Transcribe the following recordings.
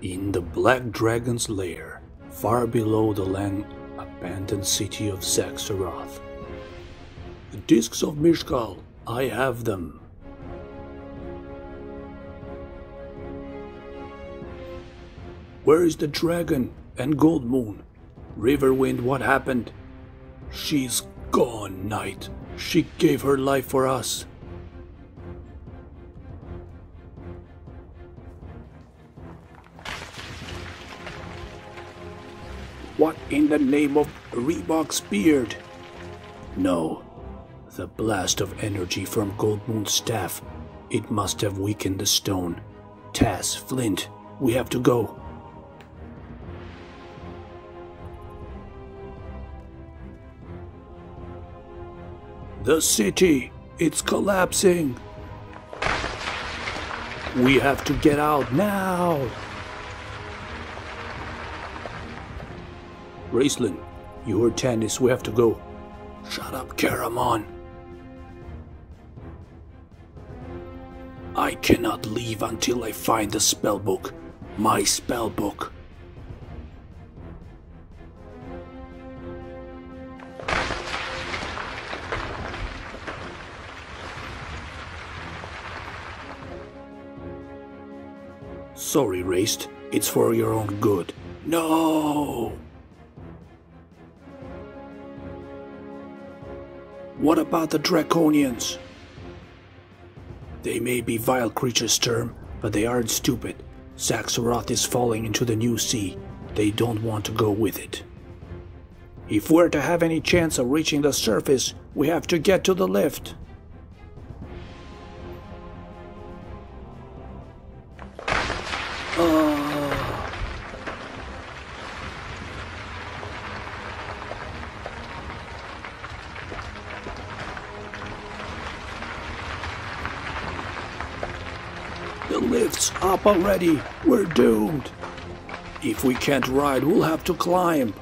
In the Black Dragon's lair, far below the long-abandoned city of Zaxxaroth. The discs of Mishkal, I have them. Where is the dragon and Gold Moon? Riverwind, what happened? She's gone, Knight. She gave her life for us. What in the name of Reebok's beard? No. The blast of energy from Gold Moon's staff. It must have weakened the stone. Taz, Flint, we have to go. The city, it's collapsing. We have to get out now. Raistlin, you heard Tanis, we have to go. Shut up, Caramon. I cannot leave until I find the spellbook. My spellbook. Sorry, Raist. It's for your own good. No! What about the Draconians? They may be vile creatures, Sturm, but they aren't stupid. Zaxxaroth is falling into the new sea. They don't want to go with it. If we're to have any chance of reaching the surface, we have to get to the lift. The lift's up already. We're doomed. If we can't ride, we'll have to climb.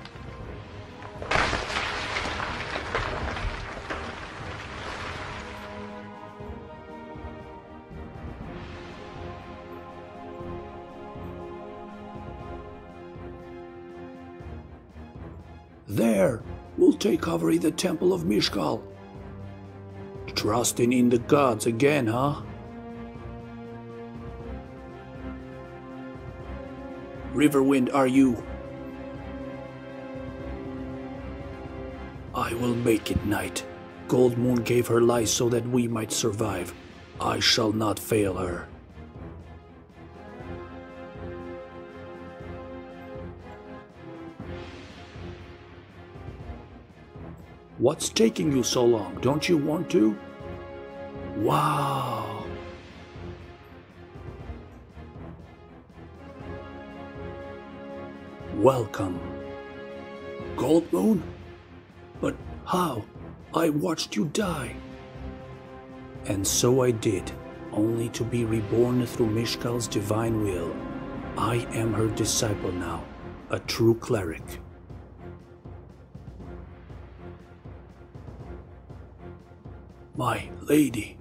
There! We'll take cover in the Temple of Mishkal. Trusting in the gods again, huh? Riverwind, are you? I will make it, Knight. Gold Moon gave her life so that we might survive. I shall not fail her. What's taking you so long? Don't you want to? Wow! Welcome. Gold Moon? But how? I watched you die. And so I did, only to be reborn through Mishkal's divine will. I am her disciple now, a true cleric. My lady,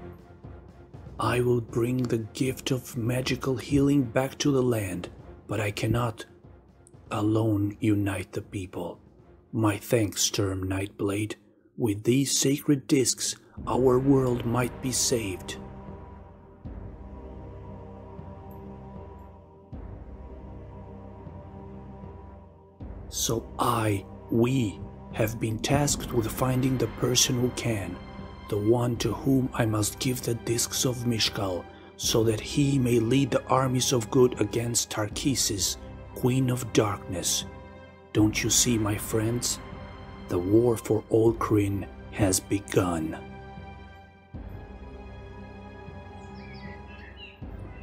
I will bring the gift of magical healing back to the land, but I cannot alone unite the people. My thanks, Sturm Nightblade. With these sacred discs, our world might be saved. So we have been tasked with finding the person who can, the one to whom I must give the discs of Mishkal, so that he may lead the armies of good against Tarkisis, Queen of Darkness. Don't you see, my friends? The war for Old Kryn has begun.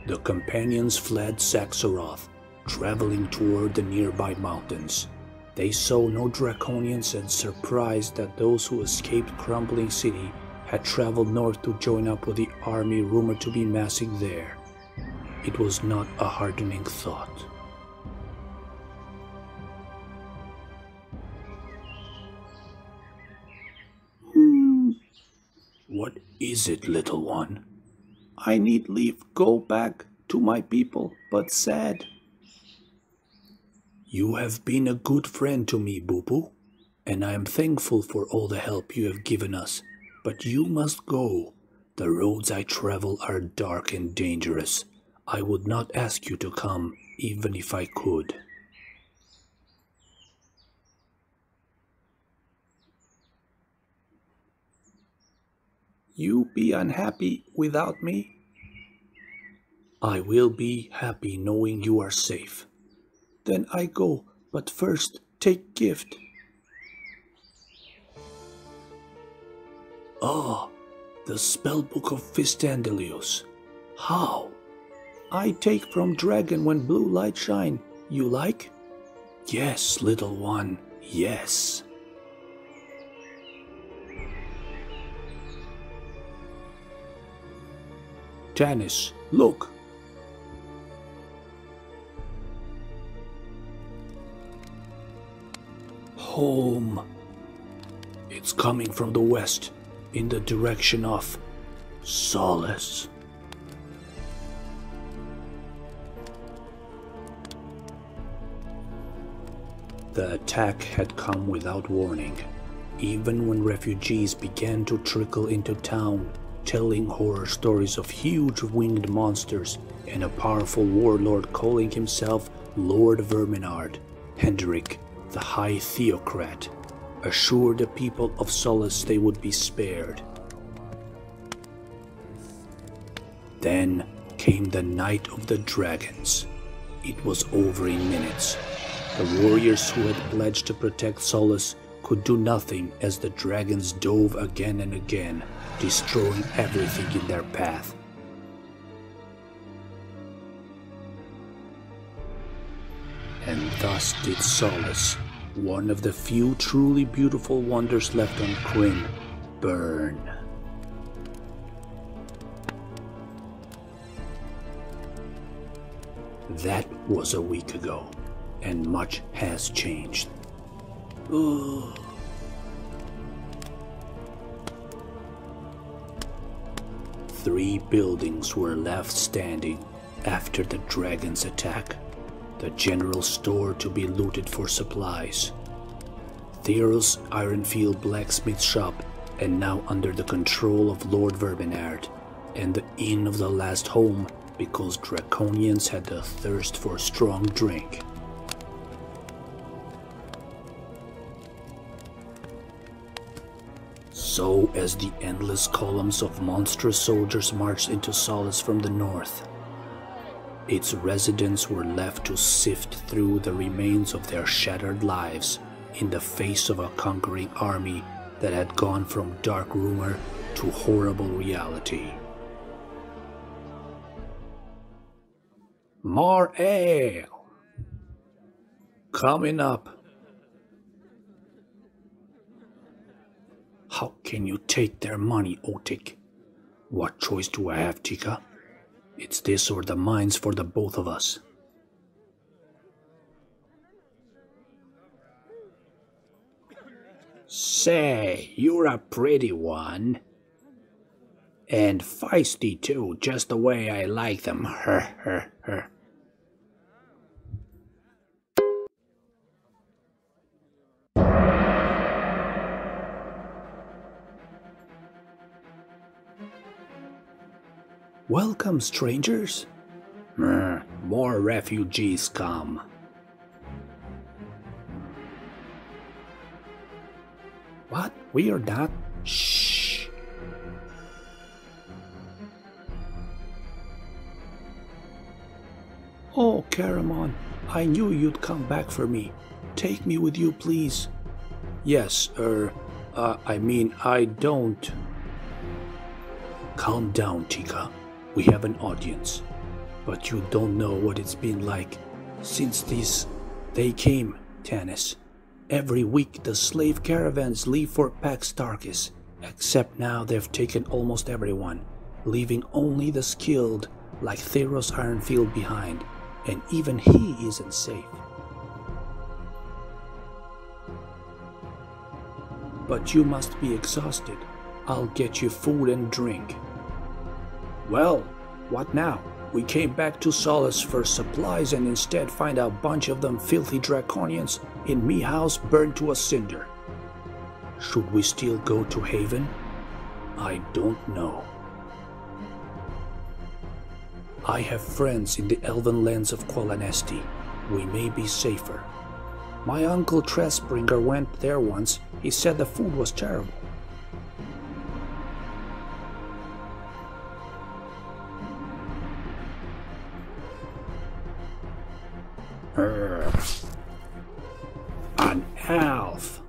The companions fled Zaxxaroth, traveling toward the nearby mountains. They saw no Draconians and surprised that those who escaped Crumbling City had traveled north to join up with the army rumored to be massing there. It was not a heartening thought. What is it, little one? I need leave go back to my people, but sad. You have been a good friend to me, Boo-Boo, and I am thankful for all the help you have given us. But you must go. The roads I travel are dark and dangerous. I would not ask you to come, even if I could. You be unhappy without me? I will be happy knowing you are safe. Then I go, but first take gift. Ah, the spellbook of Fistandelios. How? I take from dragon when blue light shine. You like? Yes, little one, yes. Tanis, look. Home. It's coming from the west, in the direction of Solace. The attack had come without warning, even when refugees began to trickle into town, telling horror stories of huge winged monsters and a powerful warlord calling himself Lord Verminard. Hendrik, the High Theocrat, assured the people of Solace they would be spared. Then came the Night of the Dragons. It was over in minutes. The warriors who had pledged to protect Solace could do nothing as the dragons dove again and again, destroying everything in their path. And thus did Solace, one of the few truly beautiful wonders left on Krynn, burn. That was a week ago, and much has changed. Ugh. 3 buildings were left standing after the dragon's attack. The general store to be looted for supplies, Theros Ironfield blacksmith shop, and now under the control of Lord Verminard, and the Inn of the Last Home because Draconians had the thirst for strong drink. So as the endless columns of monstrous soldiers marched into Solace from the north, its residents were left to sift through the remains of their shattered lives in the face of a conquering army that had gone from dark rumor to horrible reality. More ale! Coming up. How can you take their money, Otik? What choice do I have, Tika? It's this or the mines for the both of us. Say, you're a pretty one. And feisty too, just the way I like them. Her, her, her. Welcome, strangers. More refugees come. What? We are not? Shh. Oh, Caramon, I knew you'd come back for me. Take me with you, please. Yes, I don't. Calm down, Tika. We have an audience. But you don't know what it's been like since they came, Tanis. Every week the slave caravans leave for Pax Tarkis, except now they've taken almost everyone, leaving only the skilled like Theros Ironfield behind, and even he isn't safe. But you must be exhausted. I'll get you food and drink. Well, what now? We came back to Solace for supplies and instead find a bunch of them filthy draconians in me house burned to a cinder. Should we still go to Haven? I don't know. I have friends in the elven lands of Qualanesti. We may be safer. My uncle Tressbringer went there once. He said the food was terrible. An elf.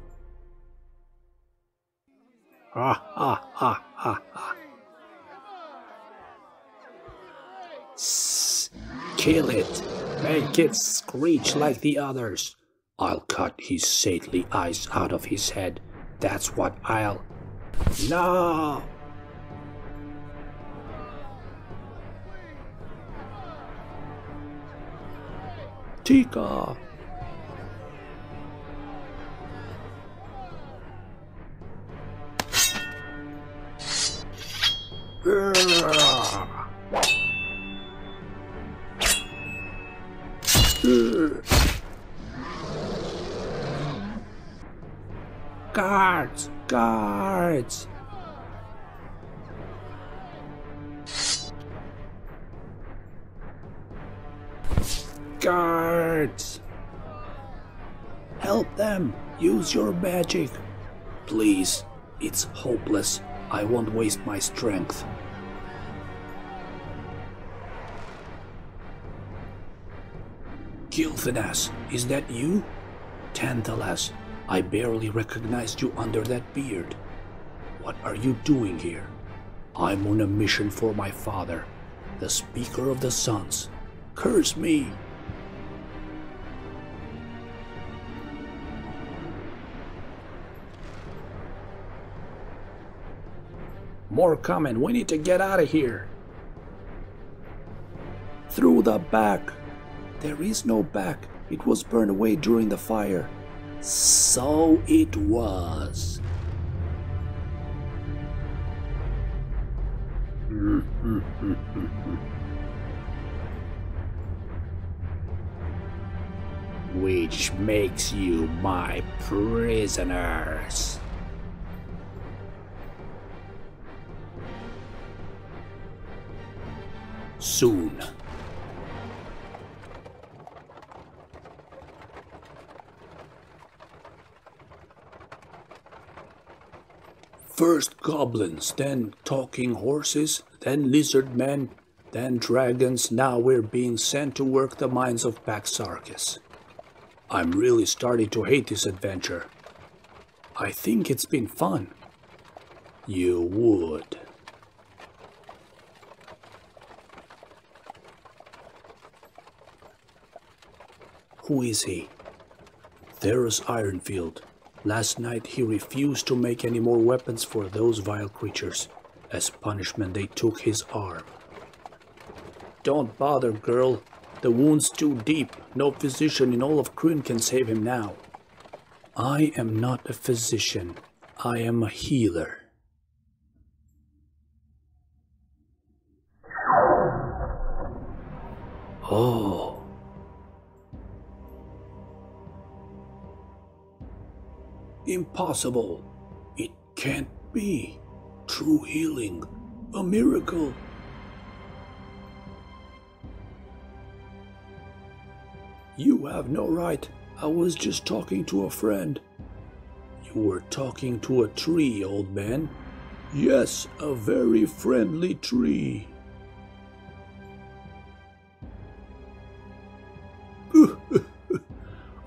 Ha ha ha ha ha. Kill it. Make it screech like the others. I'll cut his saintly eyes out of his head. That's what I'll... No! Tika! Guards! Guards! Guards! Help them! Use your magic! Please, it's hopeless. I won't waste my strength. Gilthanas, is that you? Tantalas, I barely recognized you under that beard. What are you doing here? I'm on a mission for my father, the Speaker of the Suns. Curse me! More coming, we need to get out of here. Through the back. There is no back. It was burned away during the fire. So it was. Which makes you my prisoners. Soon. First goblins, then talking horses, then lizard men, then dragons. Now we're being sent to work the mines of Paxarchus. I'm really starting to hate this adventure. I think it's been fun. You would. Who is he? Theros Ironfield. Last night he refused to make any more weapons for those vile creatures. As punishment they took his arm. Don't bother, girl. The wound's too deep. No physician in all of Kryn can save him now. I am not a physician. I am a healer. Oh. Impossible. It can't be. True healing. A miracle. You have no right. I was just talking to a friend. You were talking to a tree, old man. Yes, a very friendly tree.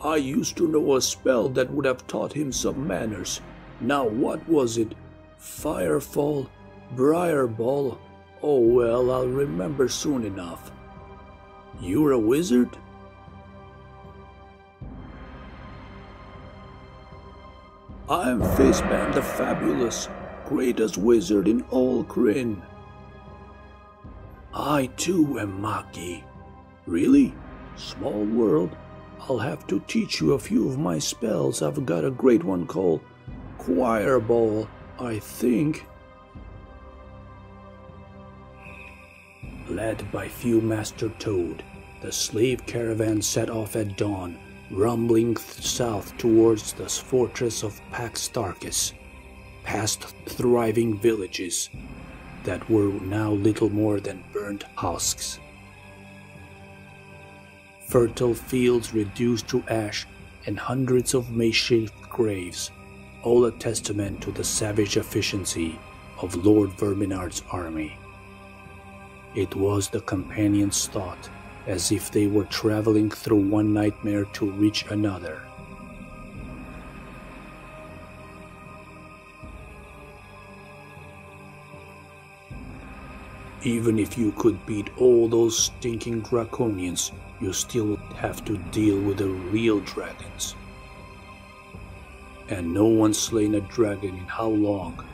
I used to know a spell that would have taught him some manners. Now what was it? Firefall? Briarball? Oh well, I'll remember soon enough. You're a wizard? I'm Fizban the Fabulous, greatest wizard in all Kryn. I too am Maki. Really? Small world. I'll have to teach you a few of my spells. I've got a great one called Choir Ball, I think. Led by Master Toad, the slave caravan set off at dawn, rumbling south towards the fortress of Paxtarchus, past thriving villages that were now little more than burnt husks. Fertile fields reduced to ash and hundreds of makeshift graves, all a testament to the savage efficiency of Lord Verminard's army. It was the companions' thought, as if they were traveling through one nightmare to reach another. Even if you could beat all those stinking draconians, you still have to deal with the real dragons. And no one's slain a dragon in how long?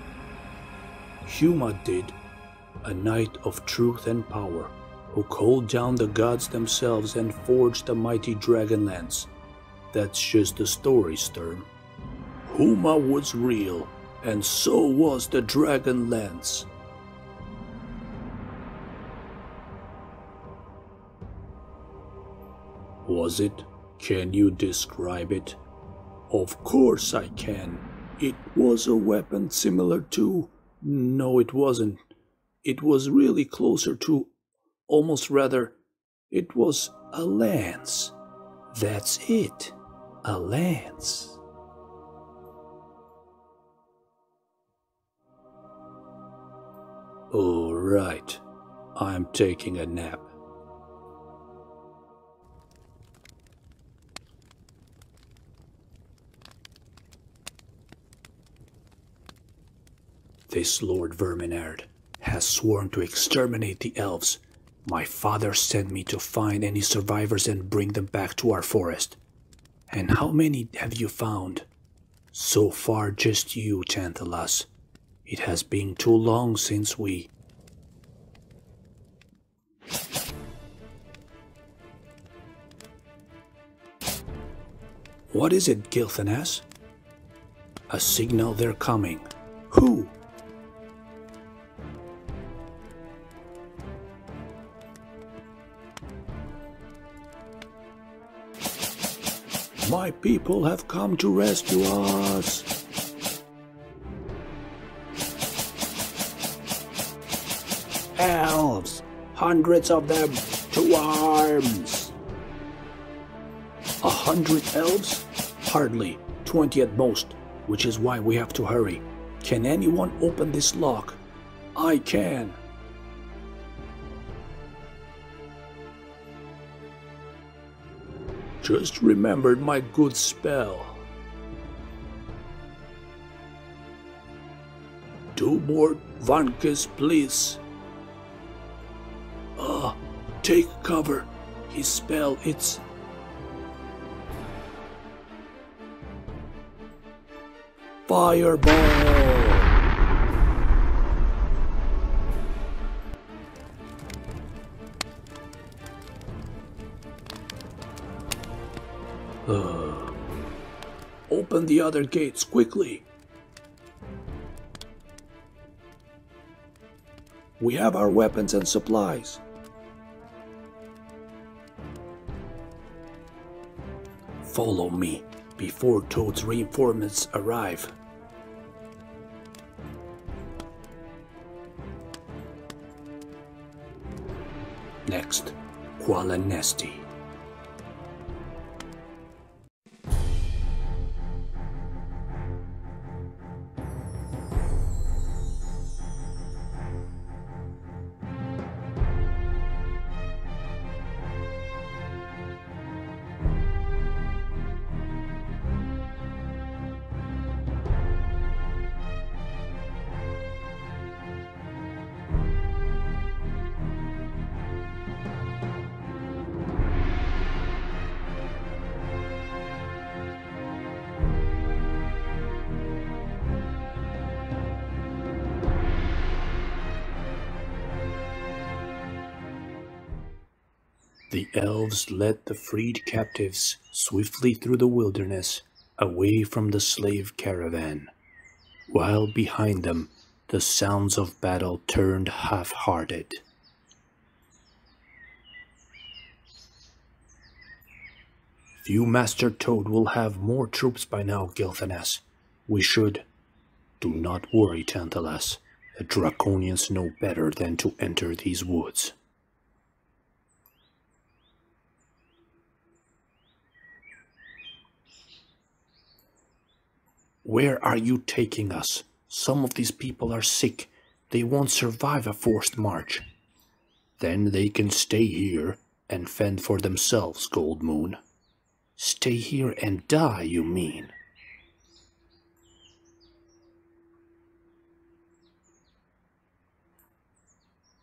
Huma did, a knight of truth and power, who called down the gods themselves and forged the mighty Dragonlance. That's just the story, Sturm. Huma was real, and so was the Dragonlance. Was it? Can you describe it? Of course I can. It was a weapon similar to... No, it wasn't. It was really closer to... Almost rather... It was a lance. That's it. A lance. All right. I'm taking a nap. This Lord Verminard has sworn to exterminate the elves. My father sent me to find any survivors and bring them back to our forest. And how many have you found? So far, just you, Tantalus. It has been too long since we... What is it, Gilthanas? A signal they're coming. Who? My people have come to rescue us. Elves! Hundreds of them! To arms! 100 elves? Hardly. 20 at most, which is why we have to hurry. Can anyone open this lock? I can. Just remembered my good spell. 2 more Vankis, please. Take cover. His spell, it's... Fireball! Open the other gates, quickly! We have our weapons and supplies. Follow me before Toad's reinforcements arrive. Next, Qualanesti. The elves led the freed captives swiftly through the wilderness, away from the slave caravan, while behind them the sounds of battle turned half-hearted. You, Master Toad, will have more troops by now, Gilthanas. We should... Do not worry, Tantalus. The Draconians know better than to enter these woods. Where are you taking us? Some of these people are sick. They won't survive a forced march. Then they can stay here and fend for themselves, Gold Moon. Stay here and die, you mean?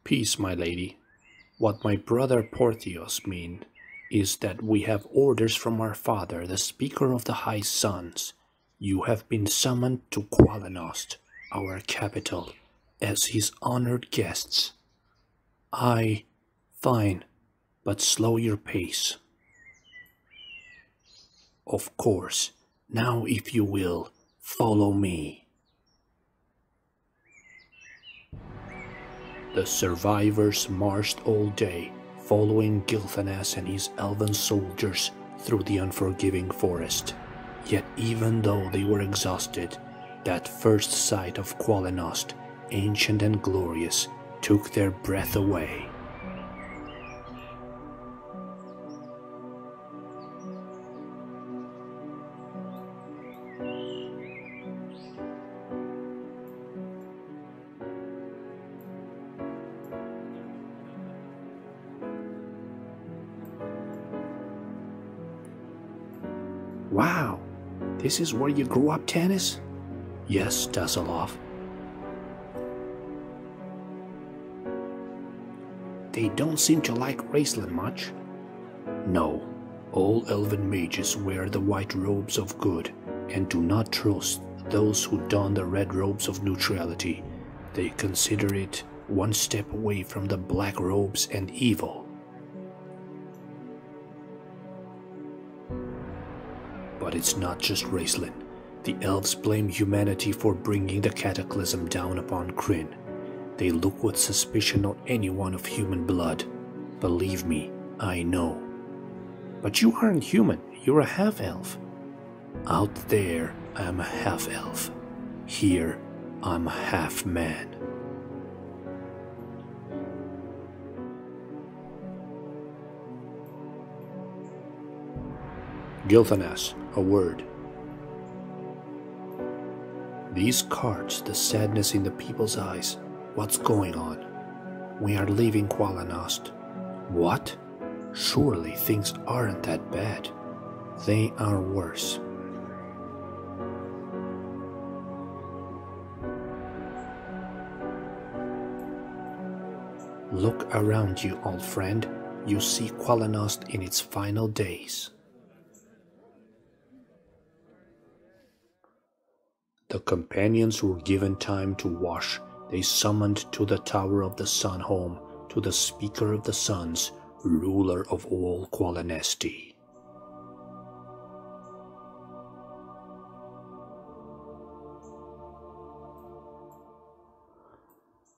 Peace, my lady. What my brother Portheos means is that we have orders from our father, the Speaker of the High Suns. You have been summoned to Qualanost, our capital, as his honored guests. Fine, but slow your pace. Of course. Now, if you will, follow me. The survivors marched all day, following Gilthanas and his elven soldiers through the unforgiving forest. Yet even though they were exhausted, that first sight of Qualanost, ancient and glorious, took their breath away. Wow, this is where you grew up, Tanis? Yes, Tasselhoff. They don't seem to like Raceland much. No, all elven mages wear the white robes of good and do not trust those who don the red robes of neutrality. They consider it one step away from the black robes and evil. But it's not just Raceland. The elves blame humanity for bringing the cataclysm down upon Krynn. They look with suspicion on anyone of human blood. Believe me, I know. But you aren't human, you're a half-elf. Out there, I'm a half-elf. Here, I'm a half-man. Gilthanas, a word. These cards, the sadness in the people's eyes. What's going on? We are leaving Qualanost. What? Surely things aren't that bad. They are worse. Look around you, old friend. You see Qualanost in its final days. The companions were given time to wash. They summoned to the Tower of the Sun home to the Speaker of the Suns, ruler of all Qualanesti.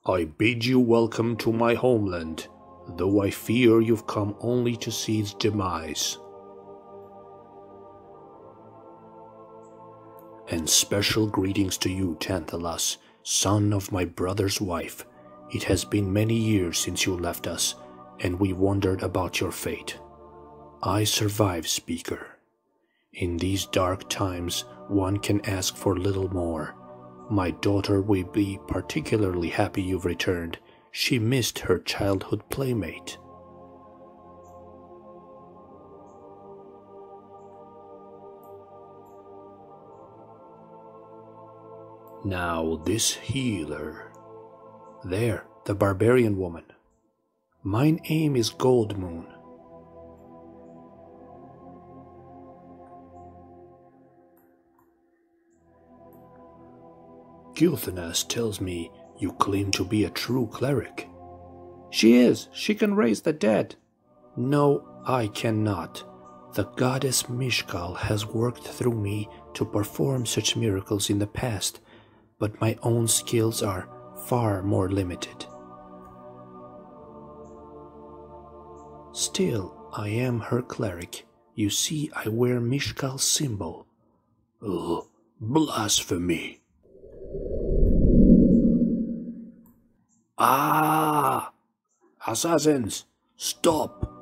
I bid you welcome to my homeland, though I fear you've come only to see its demise. And special greetings to you, Tantalus, son of my brother's wife. It has been many years since you left us, and we wondered about your fate. I survived, Speaker. In these dark times, one can ask for little more. My daughter will be particularly happy you've returned. She missed her childhood playmate. Now this healer. There, the barbarian woman. Mine aim is Gold Moon. Gilthanas tells me you claim to be a true cleric. She is. She can raise the dead. No, I cannot. The goddess Mishkal has worked through me to perform such miracles in the past, but my own skills are far more limited. Still, I am her cleric. You see, I wear Mishkal's symbol. Ugh, blasphemy. Ah! Assassins, stop!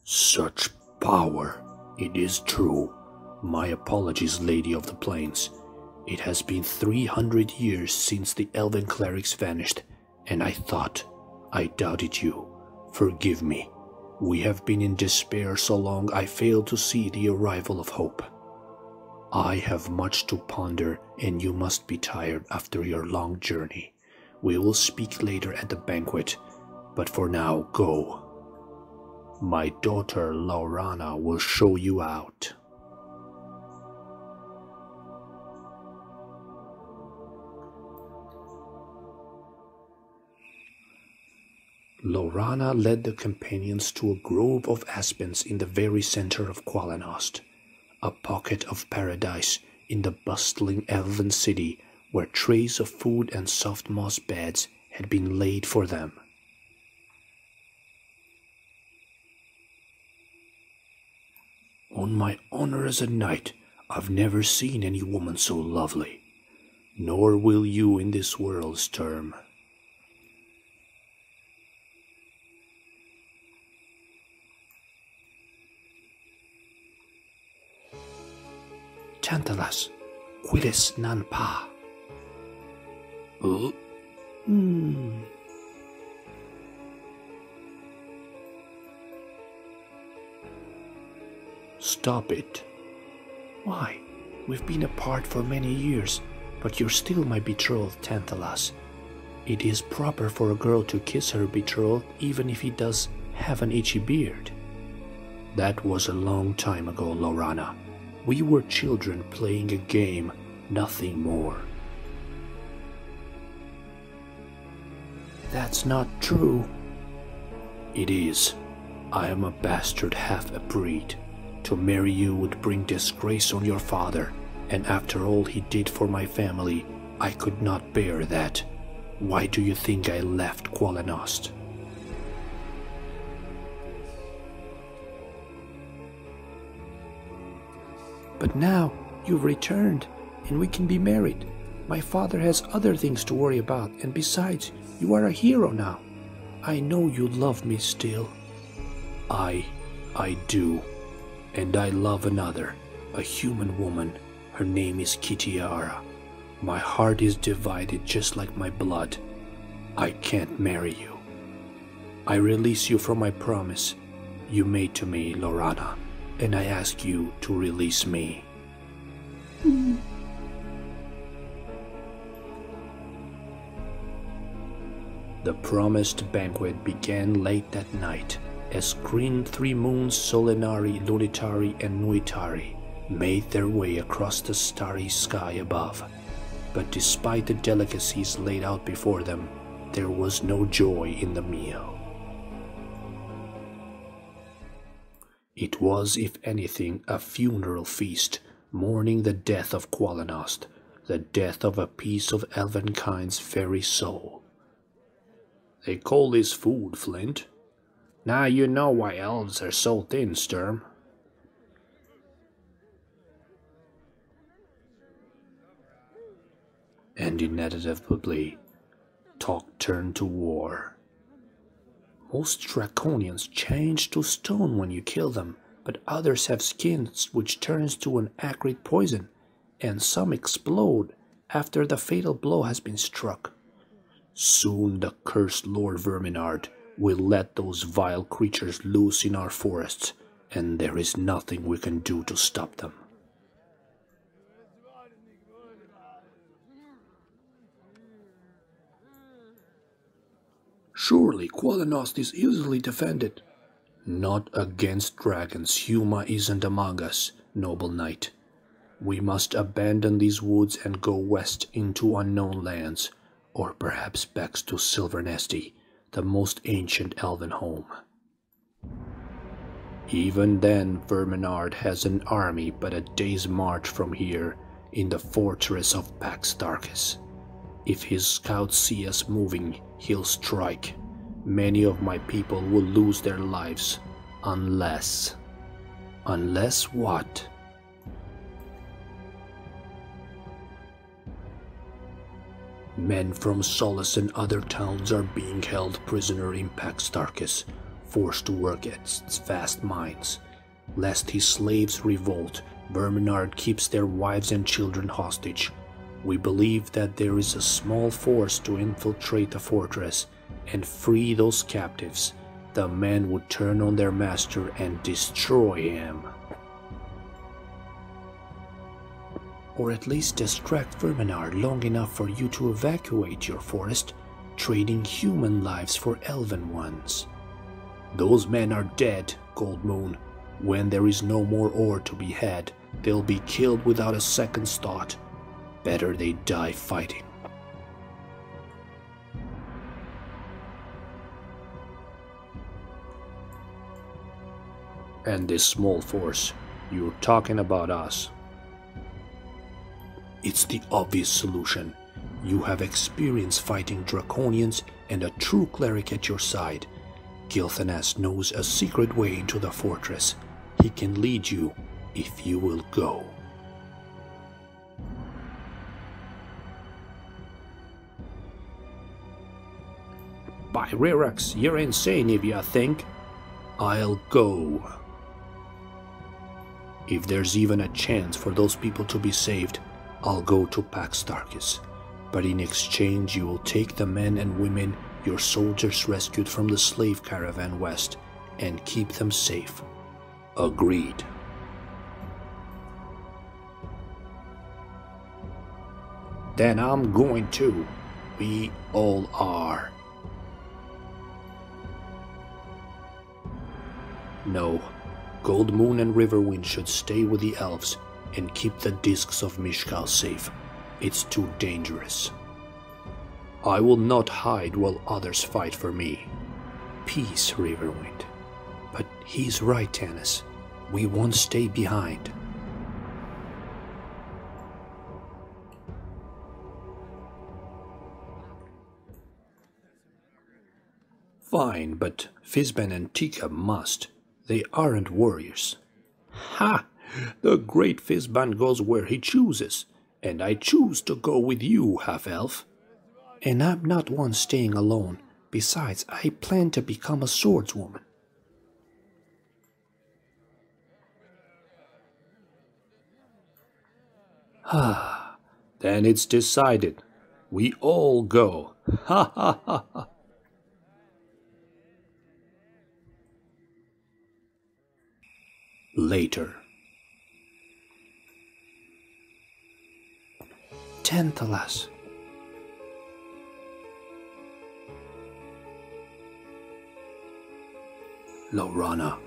Such power, it is true. My apologies, Lady of the Plains. It has been 300 years since the elven clerics vanished, and I doubted you. Forgive me. We have been in despair so long I failed to see the arrival of hope. I have much to ponder, and you must be tired after your long journey. We will speak later at the banquet, but for now, go. My daughter Laurana will show you out. Laurana led the companions to a grove of aspens in the very center of Qualanost, a pocket of paradise in the bustling elven city where trays of food and soft moss beds had been laid for them. On my honor as a knight, I've never seen any woman so lovely, nor will you in this world's term. Tantalas, quilis nan pa. Stop it. Why? We've been apart for many years, but you're still my betrothed, Tantalas. It is proper for a girl to kiss her betrothed even if he does have an itchy beard. That was a long time ago, Laurana. We were children playing a game, nothing more. That's not true. It is. I am a bastard half a breed. To marry you would bring disgrace on your father, and after all he did for my family, I could not bear that. Why do you think I left Qualanost? But now you've returned, and we can be married. My father has other things to worry about, and besides, you are a hero now. I know you love me still. I do. And I love another, a human woman. Her name is Kitiara. My heart is divided just like my blood. I can't marry you. I release you from my promise you made to me, Laurana, and I ask you to release me. The promised banquet began late that night, as green 3 moons Solinari, Lunitari, and Nuitari made their way across the starry sky above. But despite the delicacies laid out before them, there was no joy in the meal. It was, if anything, a funeral feast, mourning the death of Qualanost, the death of a piece of elvenkind's very soul. They call this food, Flint. Now you know why elves are so thin, Sturm. And inevitably, talk turned to war. Most draconians change to stone when you kill them, but others have skins which turns to an acrid poison, and some explode after the fatal blow has been struck. Soon the cursed Lord Verminard will let those vile creatures loose in our forests, and there is nothing we can do to stop them. Surely Qualanost is easily defended. Not against dragons. Huma isn't among us, noble knight. We must abandon these woods and go west into unknown lands, or perhaps back to Silvernesti, the most ancient elven home. Even then, Verminard has an army but a day's march from here, in the fortress of Pax Darkus. If his scouts see us moving, he'll strike. Many of my people will lose their lives. Unless... Unless what? Men from Solace and other towns are being held prisoner in Pax Tarkus, forced to work at its vast mines. Lest his slaves revolt, Verminard keeps their wives and children hostage. We believe that there is a small force to infiltrate the fortress and free those captives. The men would turn on their master and destroy him. Or at least distract Verminard long enough for you to evacuate your forest, trading human lives for elven ones. Those men are dead, Gold Moon. When there is no more ore to be had, they'll be killed without a second's thought. Better they die fighting. And this small force, you're talking about us. It's the obvious solution. You have experience fighting Draconians and a true cleric at your side. Gilthanas knows a secret way into the fortress. He can lead you if you will go. By Rirax, you're insane if you think. I'll go. If there's even a chance for those people to be saved, I'll go to Pax Tarkus. But in exchange you will take the men and women your soldiers rescued from the slave caravan west and keep them safe. Agreed. Then I'm going too. We all are. No, Gold Moon and Riverwind should stay with the elves and keep the discs of Mishkal safe. It's too dangerous. I will not hide while others fight for me. Peace, Riverwind. But he's right, Tanis. We won't stay behind. Fine, but Fizban and Tika must. They aren't warriors. Ha! The great Fizban goes where he chooses, and I choose to go with you, half-elf. And I'm not one staying alone. Besides, I plan to become a swordswoman. Ah, then it's decided. We all go. Ha ha ha ha. Later. Tantalas. Laurana,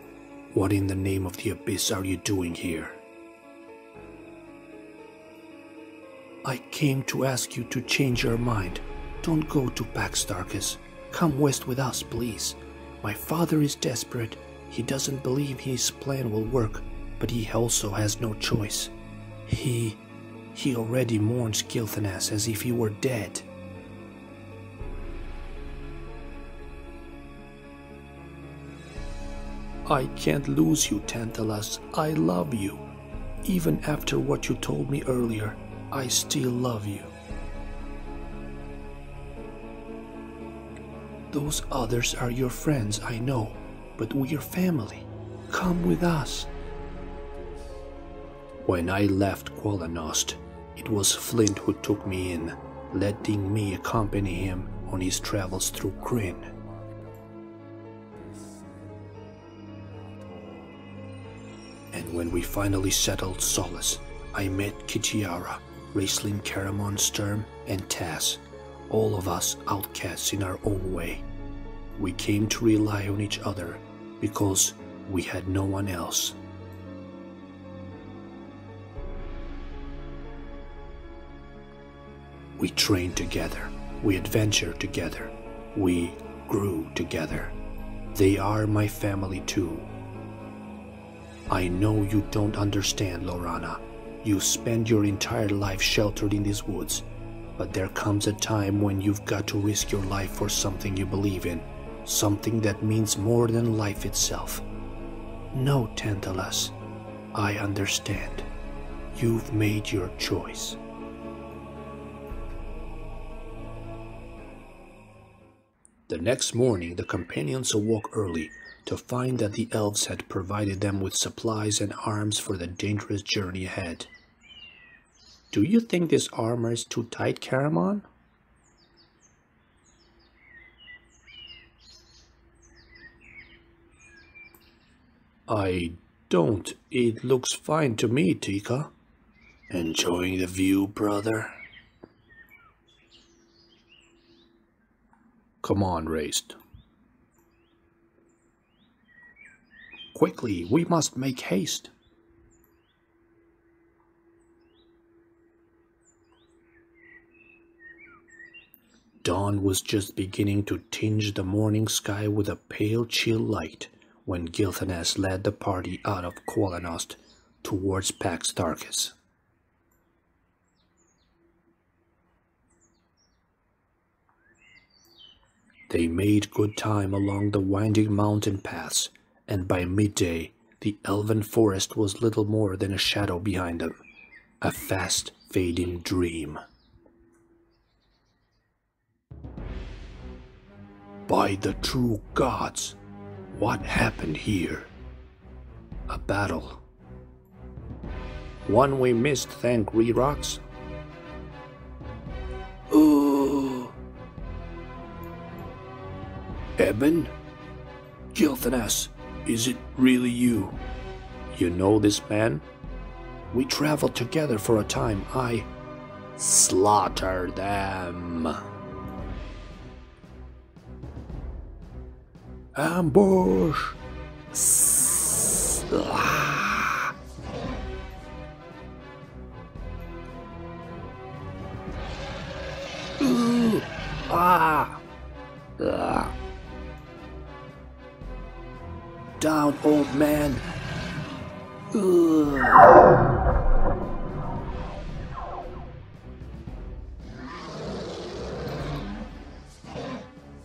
what in the name of the Abyss are you doing here? I came to ask you to change your mind. Don't go to Pax Tarkus. Come west with us, please. My father is desperate. He doesn't believe his plan will work, but he also has no choice. He already mourns Gilthanas as if he were dead. I can't lose you, Tantalas. I love you. Even after what you told me earlier, I still love you. Those others are your friends, I know, but we're family. Come with us. When I left Qualanost, it was Flint who took me in, letting me accompany him on his travels through Kryn. And when we finally settled Solace, I met Kitiara, Raistlin Karamon Sturm, and Taz, all of us outcasts in our own way. We came to rely on each other because we had no one else. We trained together, we adventured together, we grew together. They are my family too. I know you don't understand, Laurana. You spend your entire life sheltered in these woods, But there comes a time when you've got to risk your life for something you believe in, something that means more than life itself. No, Tantalus, I understand. You've made your choice. The next morning, the companions awoke early to find that the elves had provided them with supplies and arms for the dangerous journey ahead. Do you think this armor is too tight, Caramon? I don't. It looks fine to me, Tika. Enjoying the view, brother? Come on, Raced. Quickly, we must make haste. Dawn was just beginning to tinge the morning sky with a pale chill light when Gilthanas led the party out of Qualanost towards Pax Tarkus. They made good time along the winding mountain paths, and by midday the elven forest was little more than a shadow behind them, a fast-fading dream. By the true gods, what happened here? A battle. One we missed, thank Rerox. Eben? Gilthanas, is it really you? You know this man? We traveled together for a time. I slaughtered them. Ambush! Down, old man.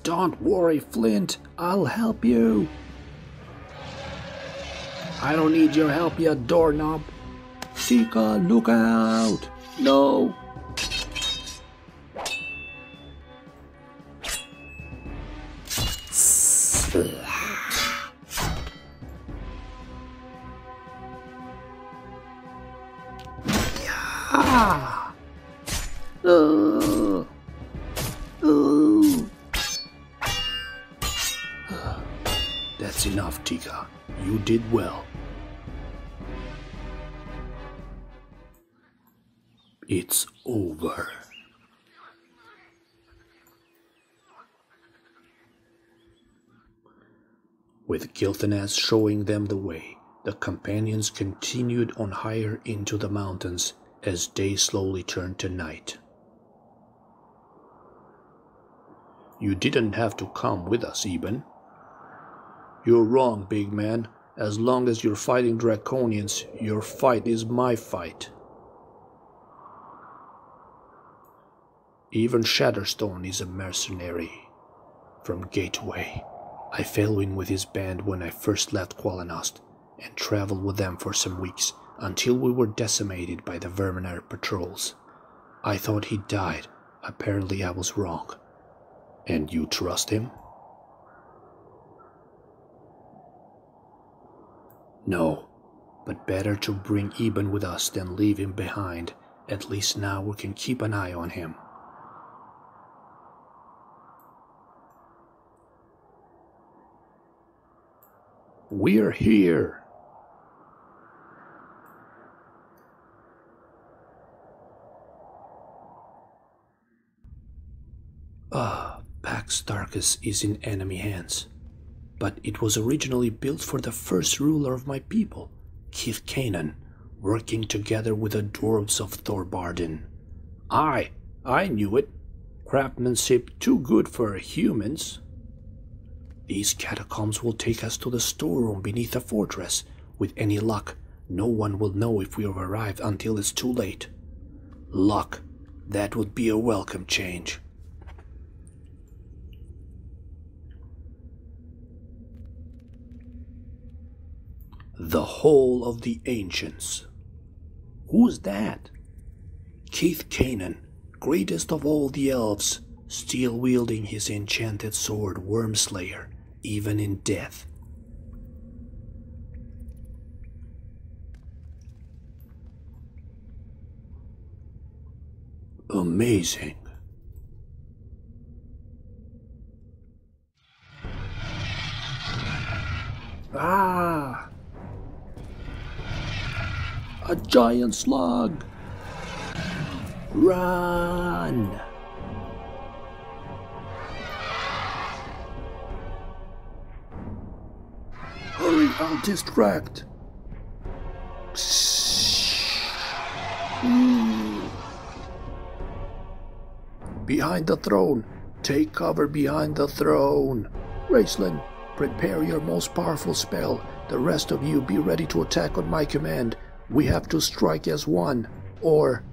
Don't worry, Flint. I'll help you. I don't need your help, you doorknob. Tika, look out! No! That's enough, Tika. You did well. It's over. With Gilthanas showing them the way, the companions continued on higher into the mountains as day slowly turned to night. You didn't have to come with us, Eben. You're wrong, big man. As long as you're fighting Draconians, your fight is my fight. Even Shatterstone is a mercenary. From Gateway, I fell in with his band when I first left Qualanost, and traveled with them for some weeks, until we were decimated by the Verminar patrols. I thought he died. Apparently I was wrong. And you trust him? No, but better to bring Eben with us than leave him behind. At least now we can keep an eye on him. We're here! Pax Tarkus is in enemy hands. But it was originally built for the first ruler of my people, Keith Kanan, working together with the dwarves of Thorbarden. I knew it. Craftsmanship too good for humans. These catacombs will take us to the storeroom beneath the fortress. With any luck, no one will know if we have arrived until it's too late. Luck, That would be a welcome change. The Hall of the Ancients. Who's that? Keith Canaan, greatest of all the elves, still wielding his enchanted sword Wormslayer, even in death. Amazing. Ah! A giant slug! Run! Hurry, I'll distract. Behind the throne. Take cover behind the throne. Raceland, prepare your most powerful spell. The rest of you be ready to attack on my command. We have to strike as one, or...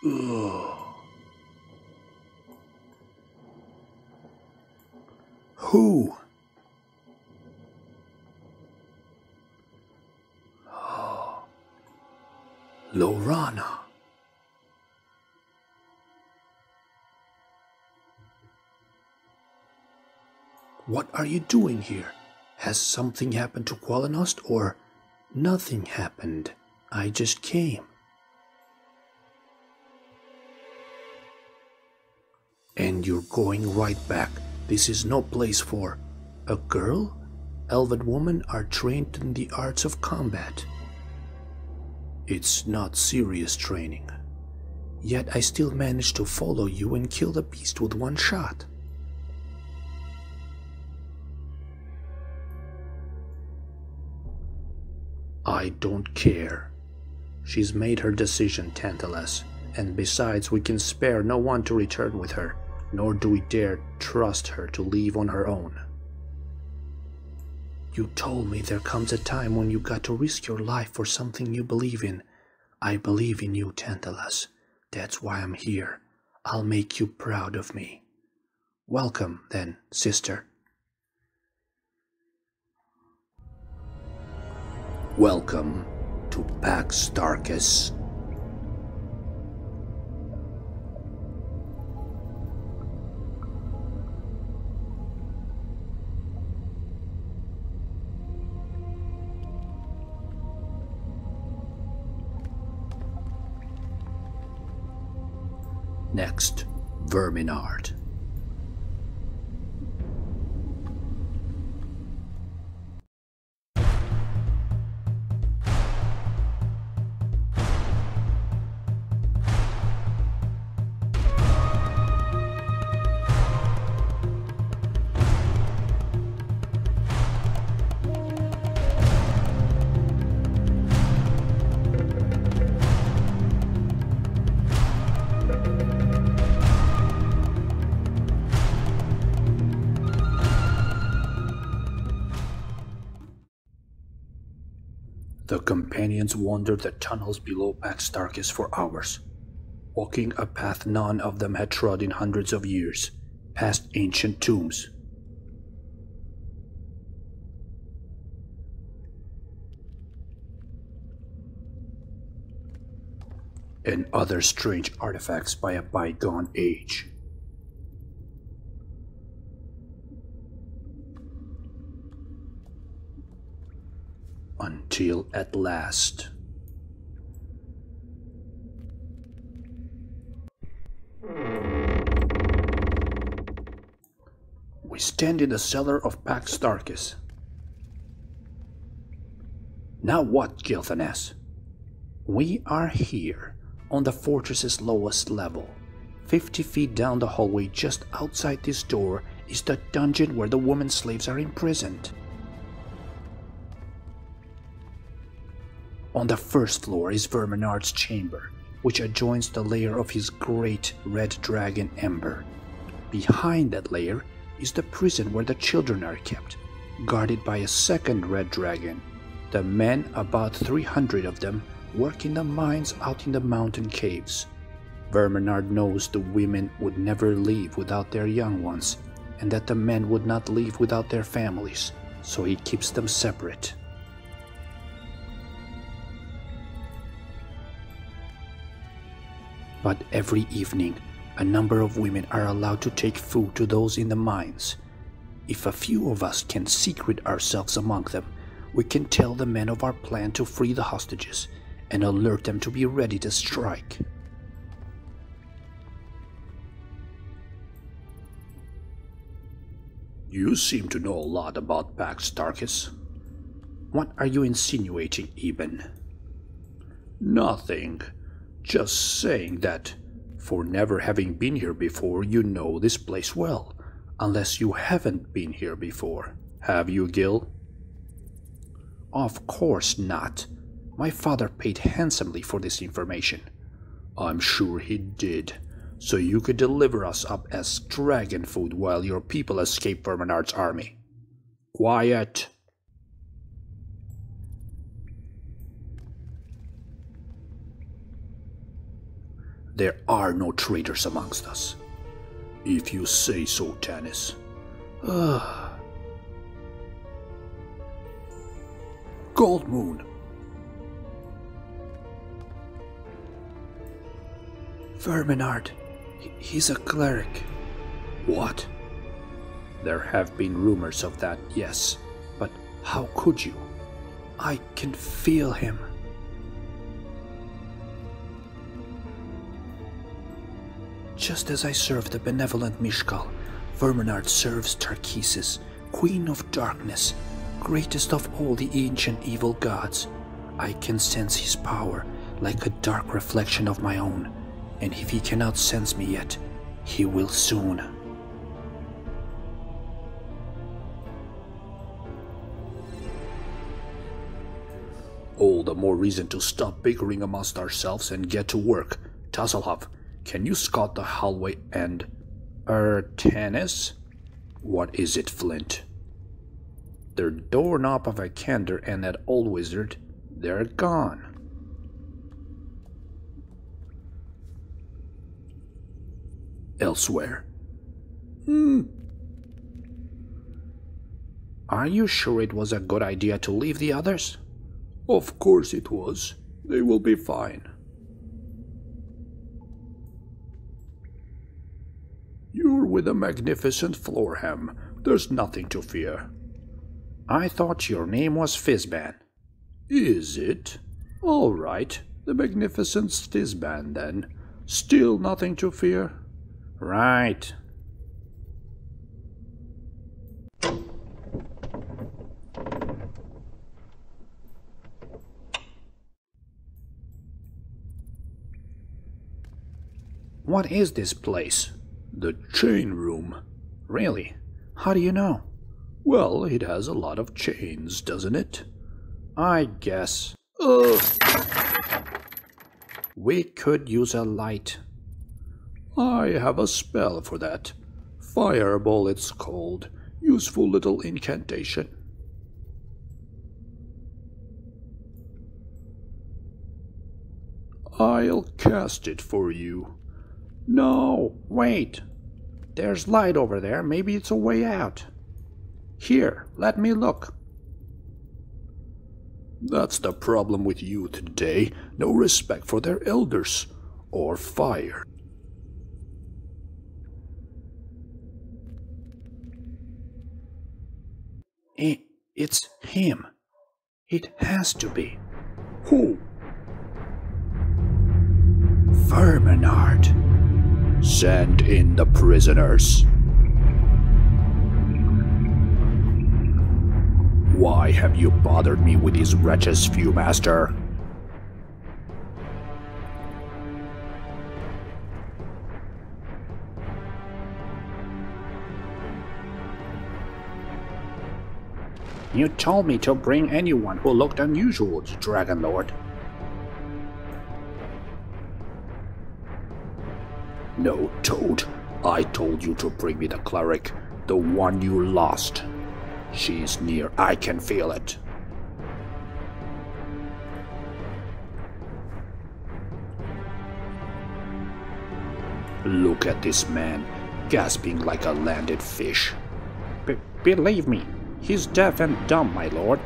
Ugh. Who? Lorana. What are you doing here? Has something happened to Qualinost, or nothing happened? I just came. And you're going right back. This is no place for a girl? Elven women are trained in the arts of combat. It's not serious training. Yet I still managed to follow you and kill the beast with one shot. I don't care. She's made her decision, Tantalus, and besides we can spare no one to return with her, nor do we dare trust her to leave on her own. You told me there comes a time when you got to risk your life for something you believe in. I believe in you, Tantalus. That's why I'm here. I'll make you proud of me. Welcome, then, sister. Welcome to Pax Darkus. Next, Verminard. The companions wandered the tunnels below Pax Darkus for hours, walking a path none of them had trod in hundreds of years, past ancient tombs. And other strange artifacts by a bygone age. Until at last... we stand in the cellar of Pax Darkus. Now what, Gilthanas? We are here, on the fortress's lowest level. 50 feet down the hallway just outside this door is the dungeon where the woman slaves are imprisoned. On the first floor is Verminard's chamber, which adjoins the lair of his great red dragon Ember. Behind that lair is the prison where the children are kept. guarded by a second red dragon. The men, about 300 of them, work in the mines out in the mountain caves. Verminard knows the women would never leave without their young ones, and that the men would not leave without their families, so he keeps them separate. But every evening, a number of women are allowed to take food to those in the mines. If a few of us can secret ourselves among them, we can tell the men of our plan to free the hostages and alert them to be ready to strike. You seem to know a lot about Pax Tarkus. What are you insinuating, Eben? Nothing. Just saying that, for never having been here before, you know this place well. Unless you haven't been here before. Have you, Gil? Of course not. My father paid handsomely for this information. I'm sure he did. So you could deliver us up as dragon food while your people escape Verminard's army. Quiet! There are no traitors amongst us. If you say so, Tanis. Gold Moon. Verminard. He's a cleric. What? There have been rumors of that, yes. But how could you? I can feel him. Just as I serve the benevolent Mishkal, Verminard serves Tarkisis, Queen of Darkness, greatest of all the ancient evil gods. I can sense his power like a dark reflection of my own, and if he cannot sense me yet, he will soon. All the more reason to stop bickering amongst ourselves and get to work. Tasselhoff, can you scout the hallway and... Tanis? What is it, Flint? The doorknob of a candor and that old wizard, they're gone. Elsewhere. Are you sure it was a good idea to leave the others? Of course it was. They will be fine. You're with a magnificent Florham. There's nothing to fear. I thought your name was Fizban. Is it? All right, the magnificent Fizban then. Still nothing to fear? Right. What is this place? The chain room. Really? How do you know? Well, it has a lot of chains, doesn't it? I guess. We could use a light. I have a spell for that. Fireball it's called. Useful little incantation. I'll cast it for you. No, wait. There's light over there. Maybe it's a way out. Here, let me look. That's the problem with you today. No respect for their elders. Or fire. It's him. It has to be. Who? Verminard. Send in the prisoners. Why have you bothered me with these wretches, Viewmaster? You told me to bring anyone who looked unusual to Dragonlord. No, Toad. I told you to bring me the cleric, the one you lost. She's near, I can feel it. Look at this man, gasping like a landed fish. Believe me, he's deaf and dumb, my lord.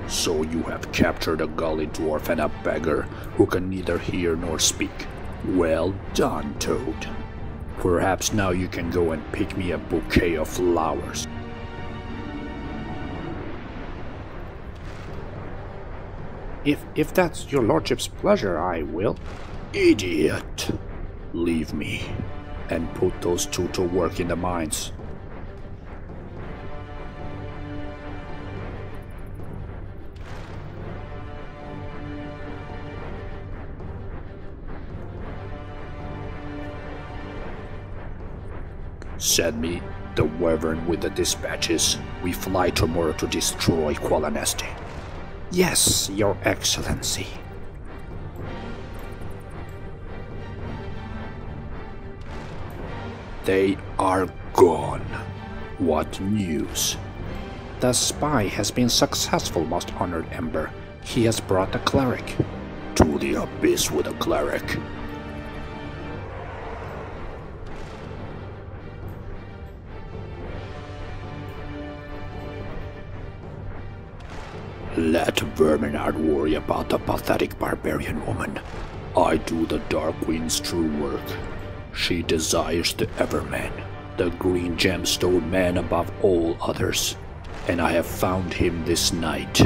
So you have captured a gully dwarf and a beggar who can neither hear nor speak. Well done, Toad. Perhaps now you can go and pick me a bouquet of flowers. If that's your lordship's pleasure, I will. Idiot! Leave me, and put those two to work in the mines. Send me the wyvern with the dispatches. We fly tomorrow to destroy Qualanesti. Yes, your excellency. They are gone. What news? The spy has been successful, most honored Ember. He has brought the cleric. To the abyss with a cleric. Let Verminard worry about the pathetic barbarian woman. I do the Dark Queen's true work. She desires the Everman, the green gemstone man above all others, and I have found him this night.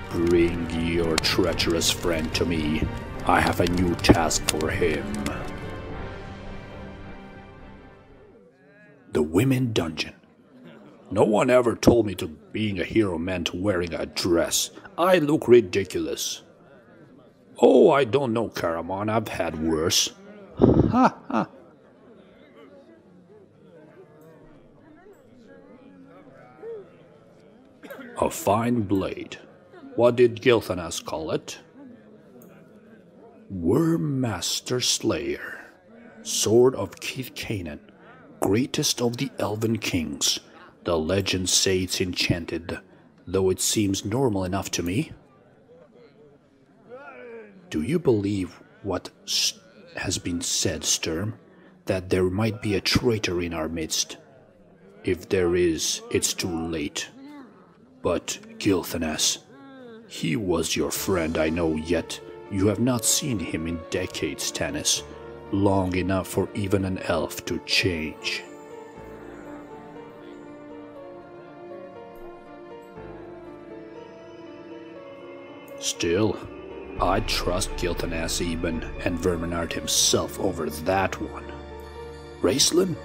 Bring your treacherous friend to me. I have a new task for him. The Women Dungeon. No one ever told me to being a hero meant wearing a dress. I look ridiculous. Oh, I don't know, Caramon. I've had worse. Ha ha. A fine blade. What did Gilthanas call it? Wormmaster Slayer. Sword of Keith Canaan. Greatest of the Elven Kings. The legends say it's enchanted, though it seems normal enough to me. Do you believe what has been said, Sturm? That there might be a traitor in our midst? If there is, it's too late. But, Gilthanas, he was your friend, I know, yet you have not seen him in decades, Tanis. Long enough for even an elf to change. Still, I'd trust Gilthanas Eben and Verminard himself over that one. Raceland?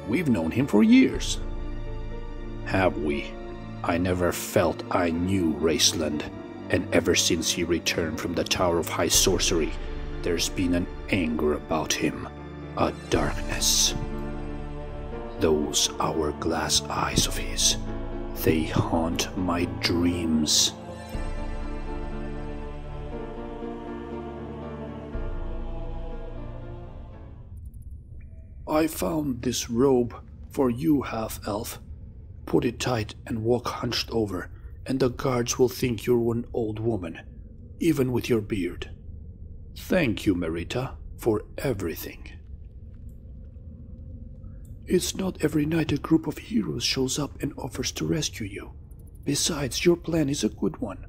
We've known him for years. Have we? I never felt I knew Raceland, and ever since he returned from the Tower of High Sorcery, there's been an anger about him, a darkness. Those hourglass eyes of his, they haunt my dreams. I found this robe for you, half-elf. Put it tight and walk hunched over, and the guards will think you're an old woman, even with your beard. Thank you, Merita, for everything. It's not every night a group of heroes shows up and offers to rescue you. Besides, your plan is a good one.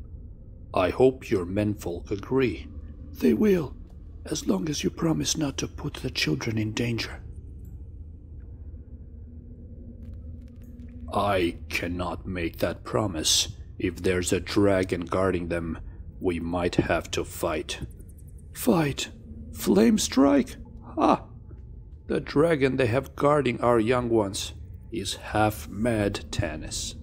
I hope your menfolk agree. They will, as long as you promise not to put the children in danger. I cannot make that promise. If there's a dragon guarding them, we might have to fight. Fight? Flame strike? Ha! The dragon they have guarding our young ones is half mad, Tanis.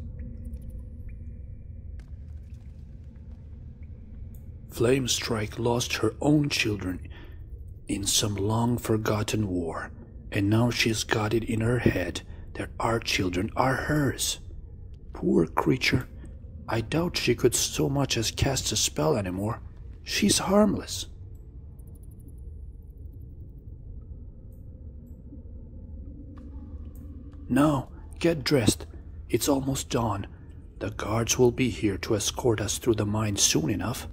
Flame Strike lost her own children in some long-forgotten war, and now she's got it in her head that our children are hers. Poor creature. I doubt she could so much as cast a spell anymore. She's harmless. No, get dressed. It's almost dawn. The guards will be here to escort us through the mine soon enough.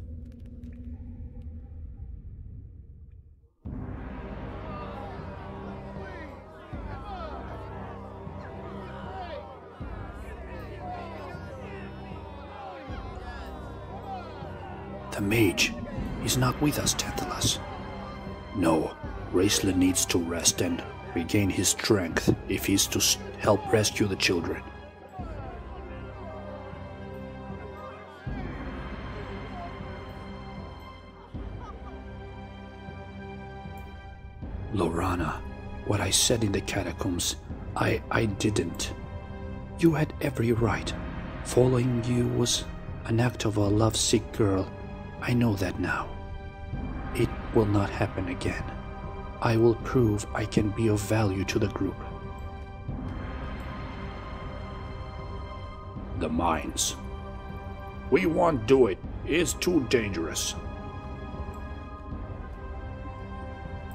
The mage. He's not with us, Tantalus. No, Raistlin needs to rest and regain his strength if he's to help rescue the children. Lorana, what I said in the catacombs, I didn't. You had every right. Following you was an act of a lovesick girl. I know that now. It will not happen again. I will prove I can be of value to the group. The mines. We won't do it. It's too dangerous.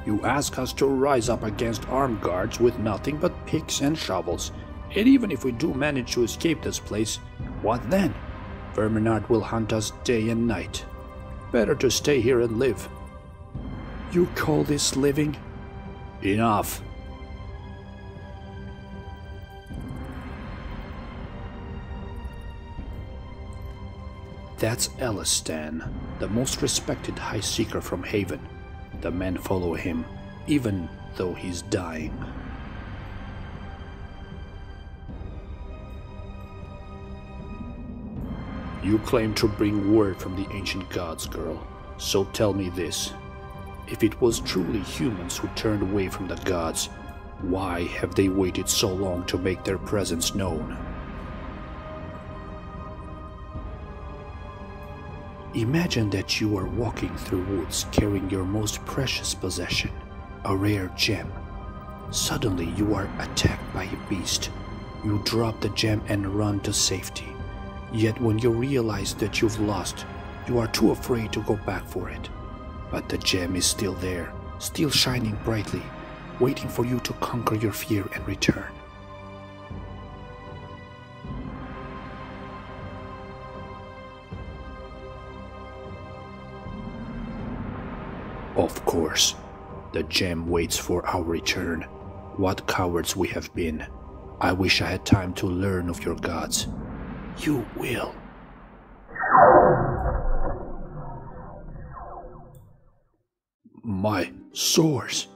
You ask us to rise up against armed guards with nothing but picks and shovels. And even if we do manage to escape this place, what then? Verminard will hunt us day and night. Better to stay here and live. You call this living? Enough. That's Elistan, the most respected High Seeker from Haven. The men follow him, even though he's dying. You claim to bring word from the ancient gods, girl. So tell me this. If it was truly humans who turned away from the gods, why have they waited so long to make their presence known? Imagine that you are walking through woods carrying your most precious possession, a rare gem. Suddenly you are attacked by a beast. You drop the gem and run to safety. Yet when you realize that you've lost, you are too afraid to go back for it. But the gem is still there, still shining brightly, waiting for you to conquer your fear and return. Of course, the gem waits for our return. What cowards we have been. I wish I had time to learn of your gods. You will. My sores.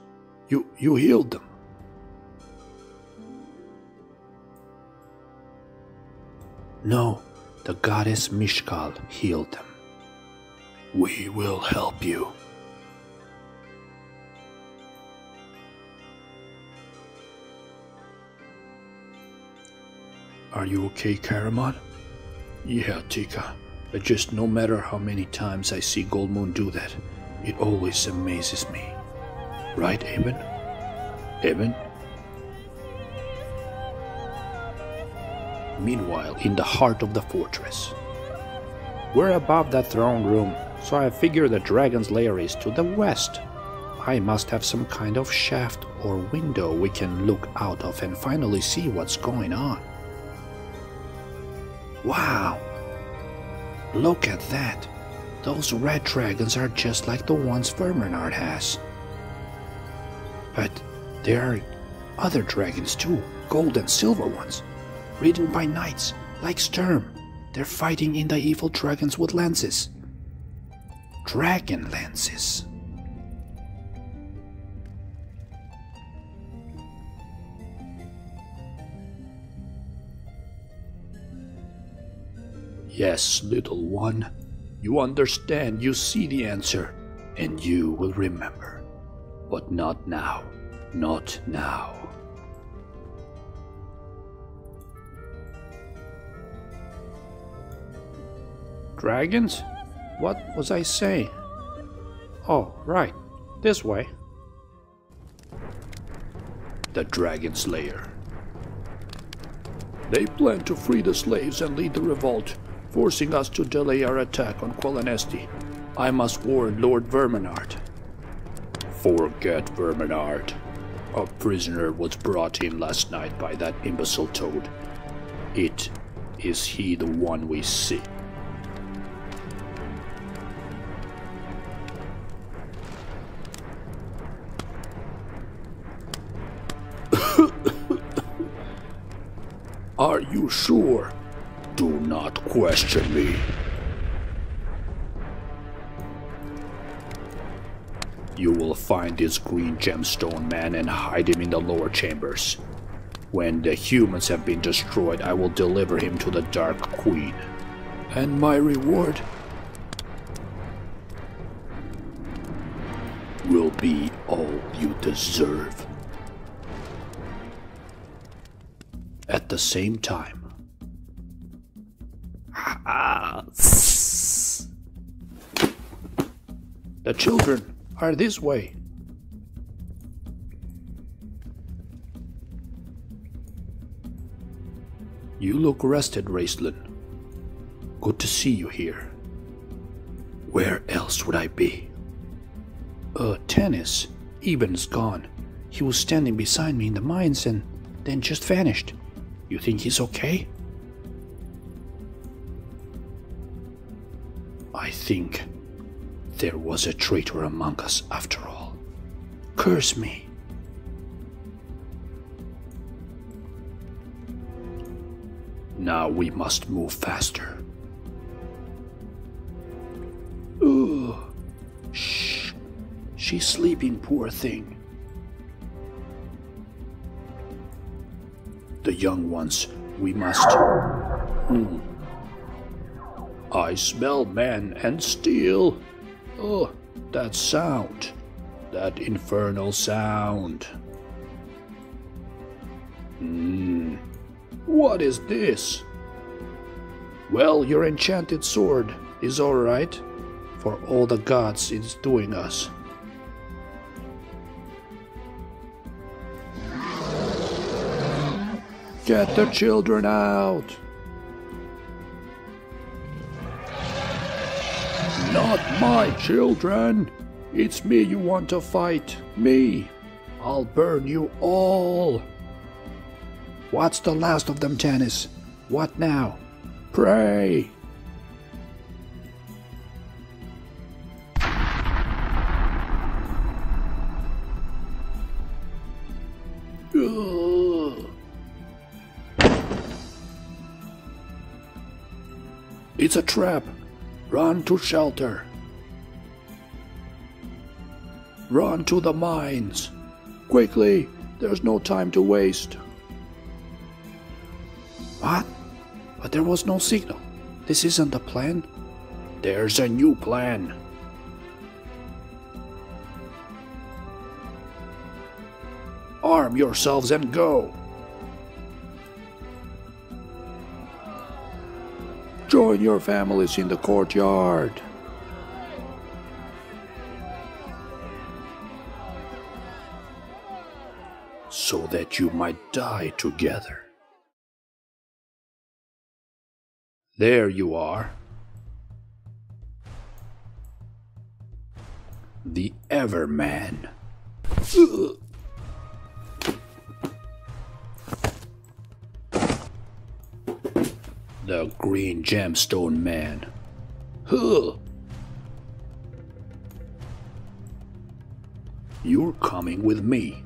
You healed them. No, the goddess Mishkal healed them. We will help you. Are you okay, Caramon? Yeah, Tika. Just no matter how many times I see Goldmoon do that, it always amazes me. Right, Eben? Eben? Meanwhile, in the heart of the fortress. We're above that throne room, so I figure the dragon's lair is to the west. I must have some kind of shaft or window we can look out of and finally see what's going on. Wow! Look at that! Those red dragons are just like the ones Verminard has. But there are other dragons too, gold and silver ones, ridden by knights, like Sturm. They're fighting in the evil dragons with lances. Dragonlances. Yes, little one. You understand, you see the answer, and you will remember. But not now. Not now. Dragons? What was I saying? Oh, right. This way. The Dragon's Lair. They plan to free the slaves and lead the revolt, forcing us to delay our attack on Qualanesti. I must warn Lord Verminard. Forget Verminard. A prisoner was brought in last night by that imbecile toad. Is he the one we seek? Are you sure? Do not question me. You will find this green gemstone man and hide him in the lower chambers. When the humans have been destroyed, I will deliver him to the Dark Queen. And my reward will be all you deserve. At the same time. The children are this way. You look rested, Raistlin. Good to see you here. Where else would I be? Tennis. Eben's gone. He was standing beside me in the mines and then just vanished. You think he's okay? I think there was a traitor among us after all. Curse me. Now we must move faster. Ugh. Shh. She's sleeping, poor thing. The young ones, we must... I smell man and steel. Oh, that sound. That infernal sound. What is this? Well, your enchanted sword is alright. For all the gods it's doing us. Get the children out! Not my children! It's me you want to fight. Me! I'll burn you all! What's the last of them, Tannis? What now? Pray! Ugh. It's a trap! Run to shelter! Run to the mines! Quickly! There's no time to waste! What? But there was no signal. This isn't the plan. There's a new plan. Arm yourselves and go. Join your families in the courtyard. So that you might die together. There you are. The Everman. The Green Gemstone Man. You're coming with me.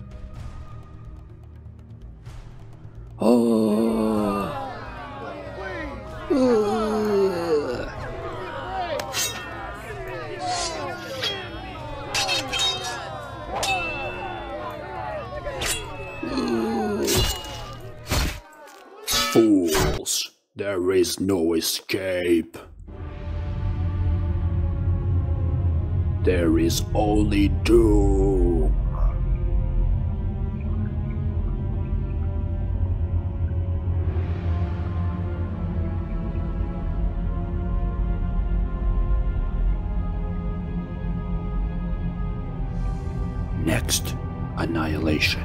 Fools, there is no escape. There is only doom. Next, annihilation.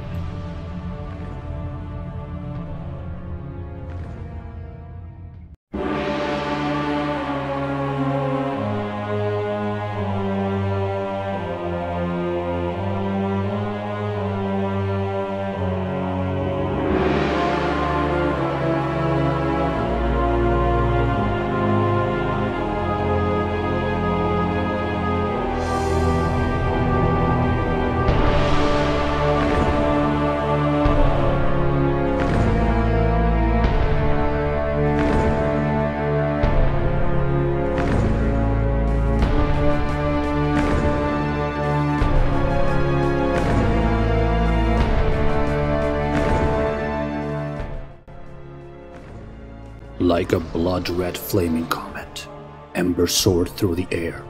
Like a blood-red flaming comet, Ember soared through the air.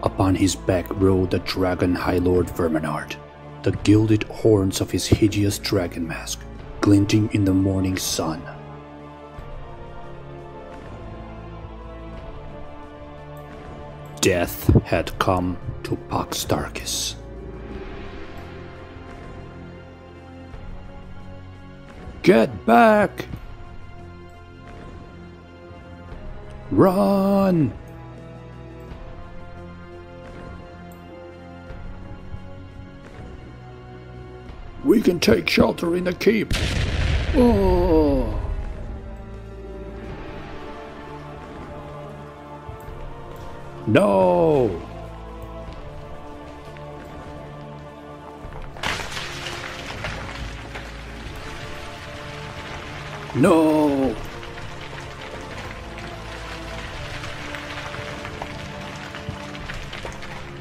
Upon his back rode the dragon High Lord Verminard, the gilded horns of his hideous dragon mask glinting in the morning sun. Death had come to Pax Darkis. Get back! Run! We can take shelter in the keep. Oh! No! No!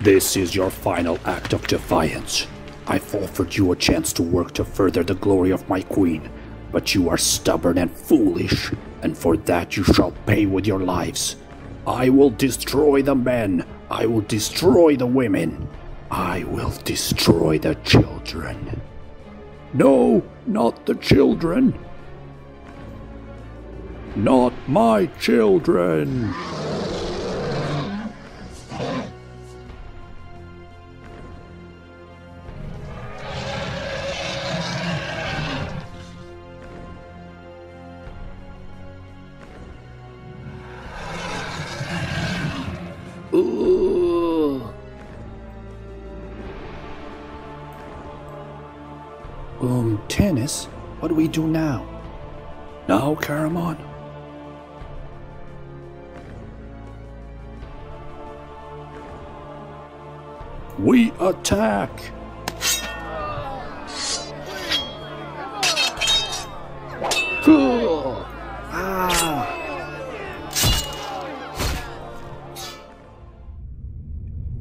This is your final act of defiance. I've offered you a chance to work to further the glory of my queen, but you are stubborn and foolish, and for that you shall pay with your lives. I will destroy the men. I will destroy the women. I will destroy the children. No, not the children. Not my children. Tennis? What do we do now? Now, Caramon? We attack!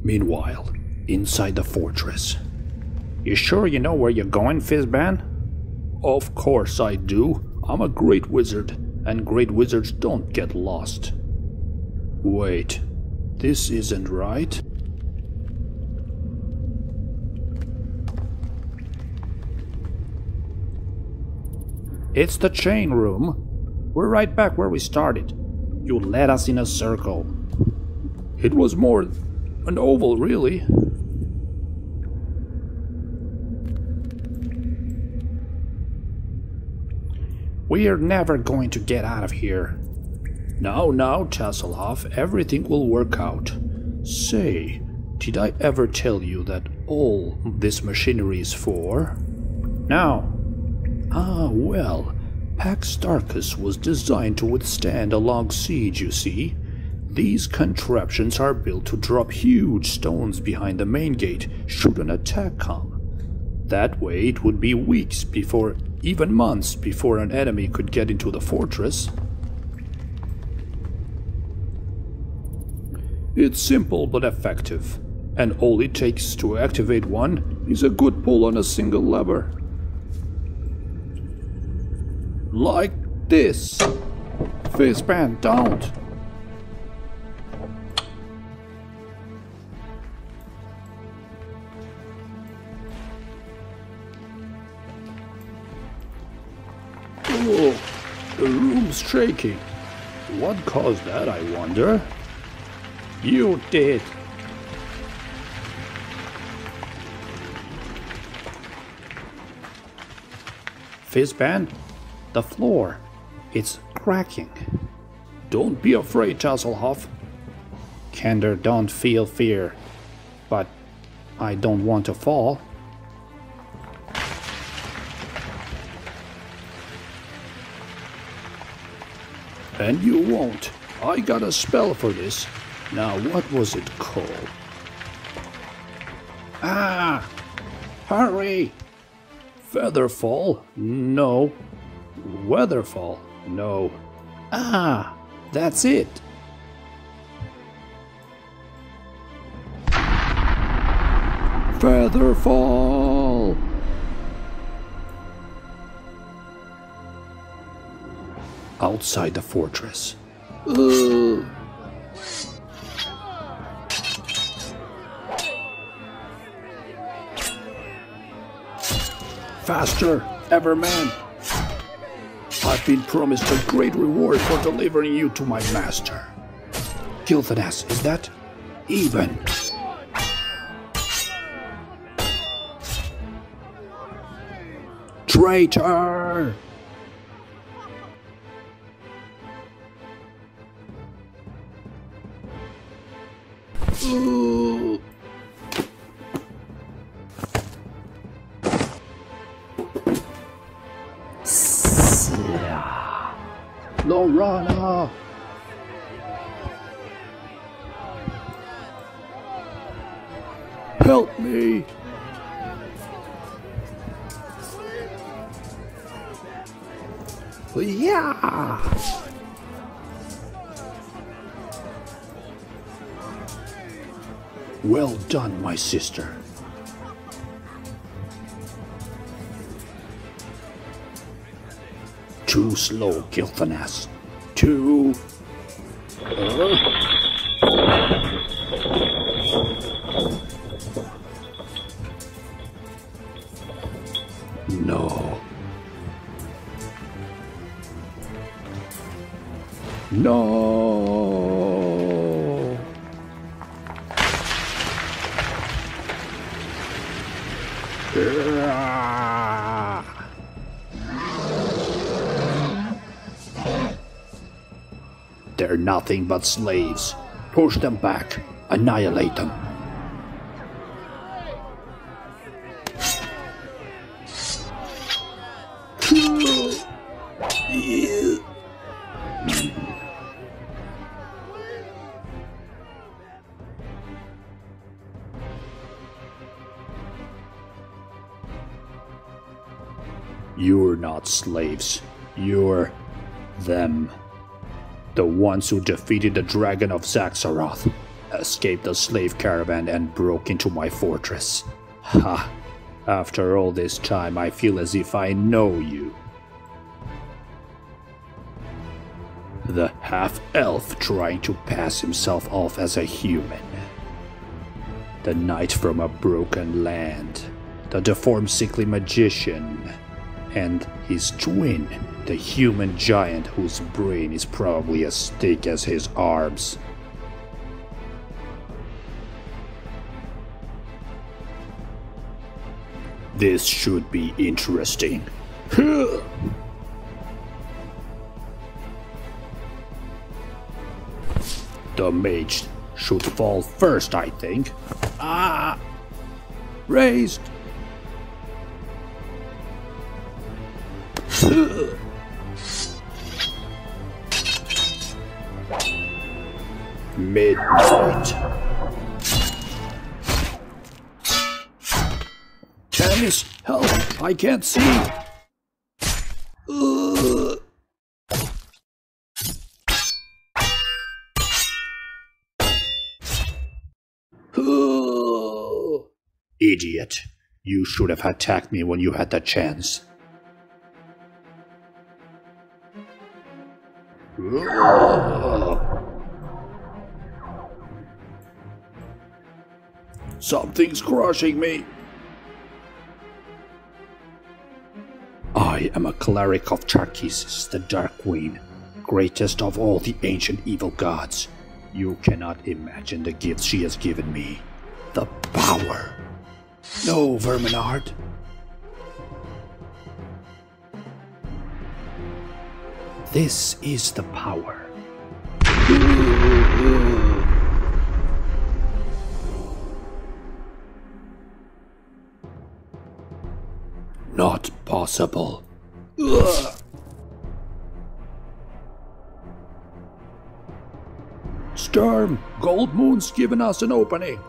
Meanwhile, inside the fortress. You sure you know where you're going, Fizzban? Of course I do. I'm a great wizard, and great wizards don't get lost. Wait, this isn't right. It's the chain room. We're right back where we started. You led us in a circle. It was more an oval, really. We're never going to get out of here. No, Tasselhoff, everything will work out. Say, did I ever tell you that all this machinery is for? No. Ah, well, Pax Darkis was designed to withstand a long siege, you see. These contraptions are built to drop huge stones behind the main gate should an attack come. That way it would be weeks before, even months before an enemy could get into the fortress. It's simple but effective, and all it takes to activate one is a good pull on a single lever. Like this. Fizzban, don't. Oh, the room's shaking. What caused that, I wonder? You did. Fizzban, the floor. It's cracking. Don't be afraid, Tasselhoff. Kender don't feel fear, but I don't want to fall. And you won't. I got a spell for this. Now, what was it called? Ah! Hurry! Featherfall? No. Weatherfall? No. Ah! That's it! Featherfall! outside the fortress. Faster, Everman! I've been promised a great reward for delivering you to my master. Gilthanas, is that even? Traitor! Lorana! Help me! Yeah! Well done, my sister. Too slow, Gilthanas. Too... No. No. They're nothing but slaves. Push them back. Annihilate them. You're not slaves. You're them. The ones who defeated the dragon of Zaxaroth, escaped the slave caravan and broke into my fortress. Ha! After all this time, I feel as if I know you. The half-elf trying to pass himself off as a human. The knight from a broken land. The deformed sickly magician. And his twin, the human giant whose brain is probably as thick as his arms. This should be interesting. The mage should fall first, I think. Ah! Raised! Midnight. Tanis, help! I can't see. Idiot! You should have attacked me when you had the chance. Something's crushing me. I am a cleric of Charkisis, the Dark Queen, greatest of all the ancient evil gods. You cannot imagine the gifts she has given me. The power. No, Verminard. This is the power. Not possible. Storm, Gold Moon's given us an opening.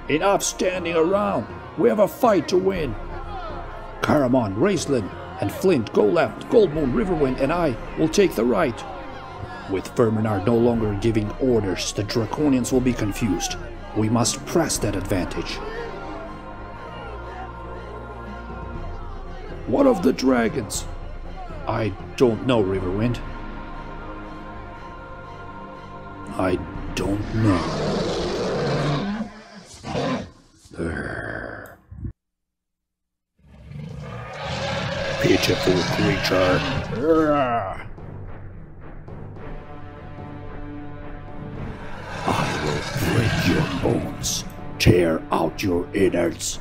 Enough standing around. We have a fight to win. Caramon, Raistlin, and Flint go left. Gold Moon, Riverwind, and I will take the right. With Verminar no longer giving orders, the Draconians will be confused. We must press that advantage. What of the dragons? I don't know, Riverwind. I don't know. Pitiful creature. I will break your bones, tear out your innards.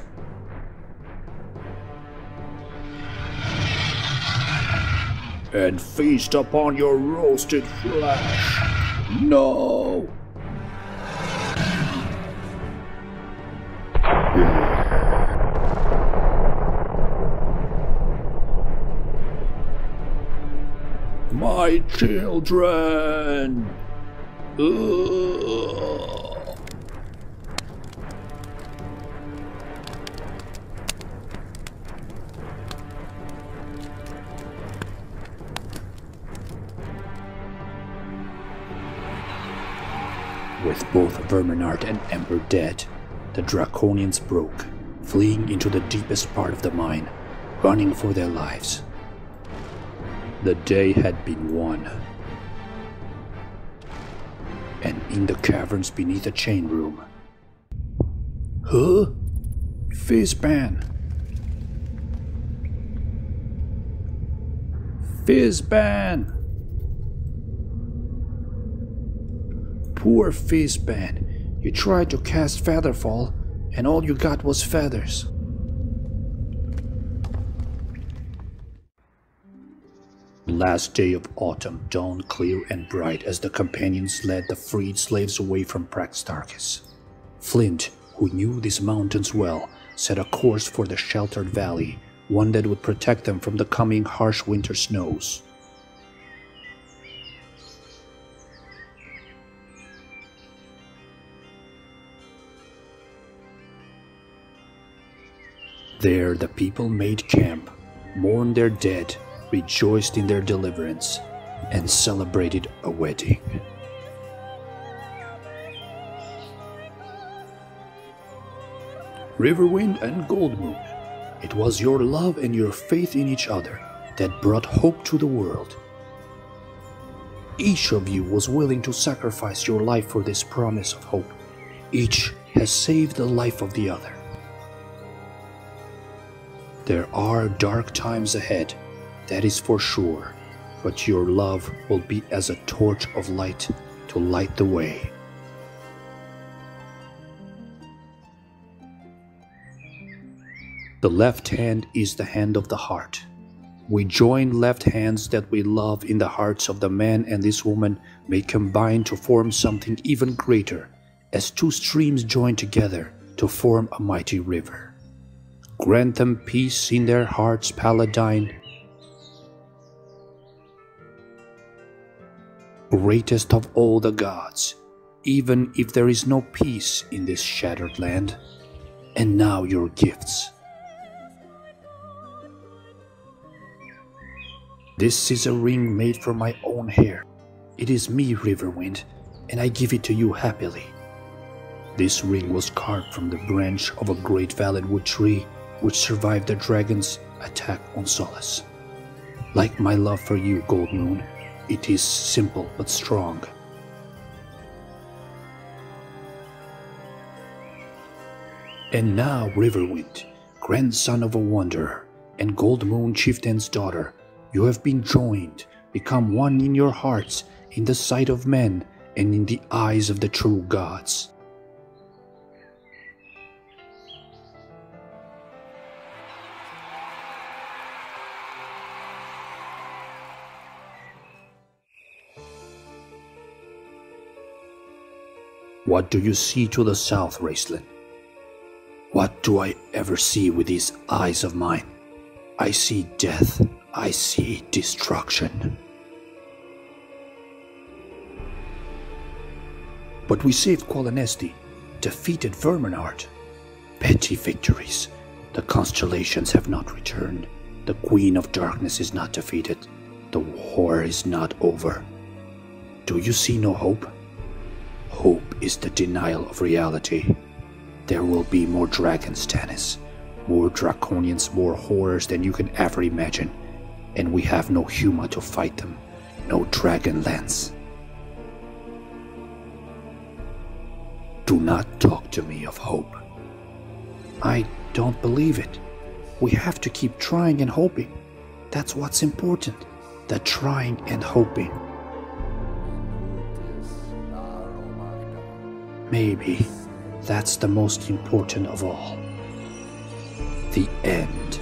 And feast upon your roasted flesh. No! My children! Ugh. With both Verminard and Ember dead, the Draconians broke, fleeing into the deepest part of the mine, running for their lives. The day had been won. And in the caverns beneath the chain room... Huh? Fizzban! Fizzban! Poor Fizzban, you tried to cast Featherfall, and all you got was feathers. Last day of autumn dawned clear and bright as the companions led the freed slaves away from Praxtarchus. Flint, who knew these mountains well, set a course for the sheltered valley, one that would protect them from the coming harsh winter snows. There the people made camp, mourned their dead, rejoiced in their deliverance, and celebrated a wedding. Riverwind and Goldmoon, it was your love and your faith in each other that brought hope to the world. Each of you was willing to sacrifice your life for this promise of hope. Each has saved the life of the other. There are dark times ahead, that is for sure, but your love will be as a torch of light to light the way. The left hand is the hand of the heart. We join left hands that we love in the hearts of the man and this woman may combine to form something even greater, as two streams join together to form a mighty river. Grant them peace in their hearts, Paladine. Greatest of all the gods, even if there is no peace in this shattered land. And now your gifts. This is a ring made from my own hair. It is me, Riverwind, and I give it to you happily. This ring was carved from the branch of a great valenwood tree which survived the dragon's attack on Solace. Like my love for you, Goldmoon, it is simple but strong. And now, Riverwind, grandson of a wanderer, and Goldmoon chieftain's daughter, you have been joined, become one in your hearts, in the sight of men, and in the eyes of the true gods. What do you see to the south, Raistlin? What do I ever see with these eyes of mine? I see death. I see destruction. But we saved Qualinesti, defeated Verminard. Petty victories. The constellations have not returned. The Queen of Darkness is not defeated. The war is not over. Do you see no hope? Hope is the denial of reality. There will be more dragons, Tannis. More draconians, more horrors than you can ever imagine. And we have no humor to fight them. No Dragonlance. Do not talk to me of hope. I don't believe it. We have to keep trying and hoping. That's what's important. The trying and hoping. Maybe that's the most important of all. The end.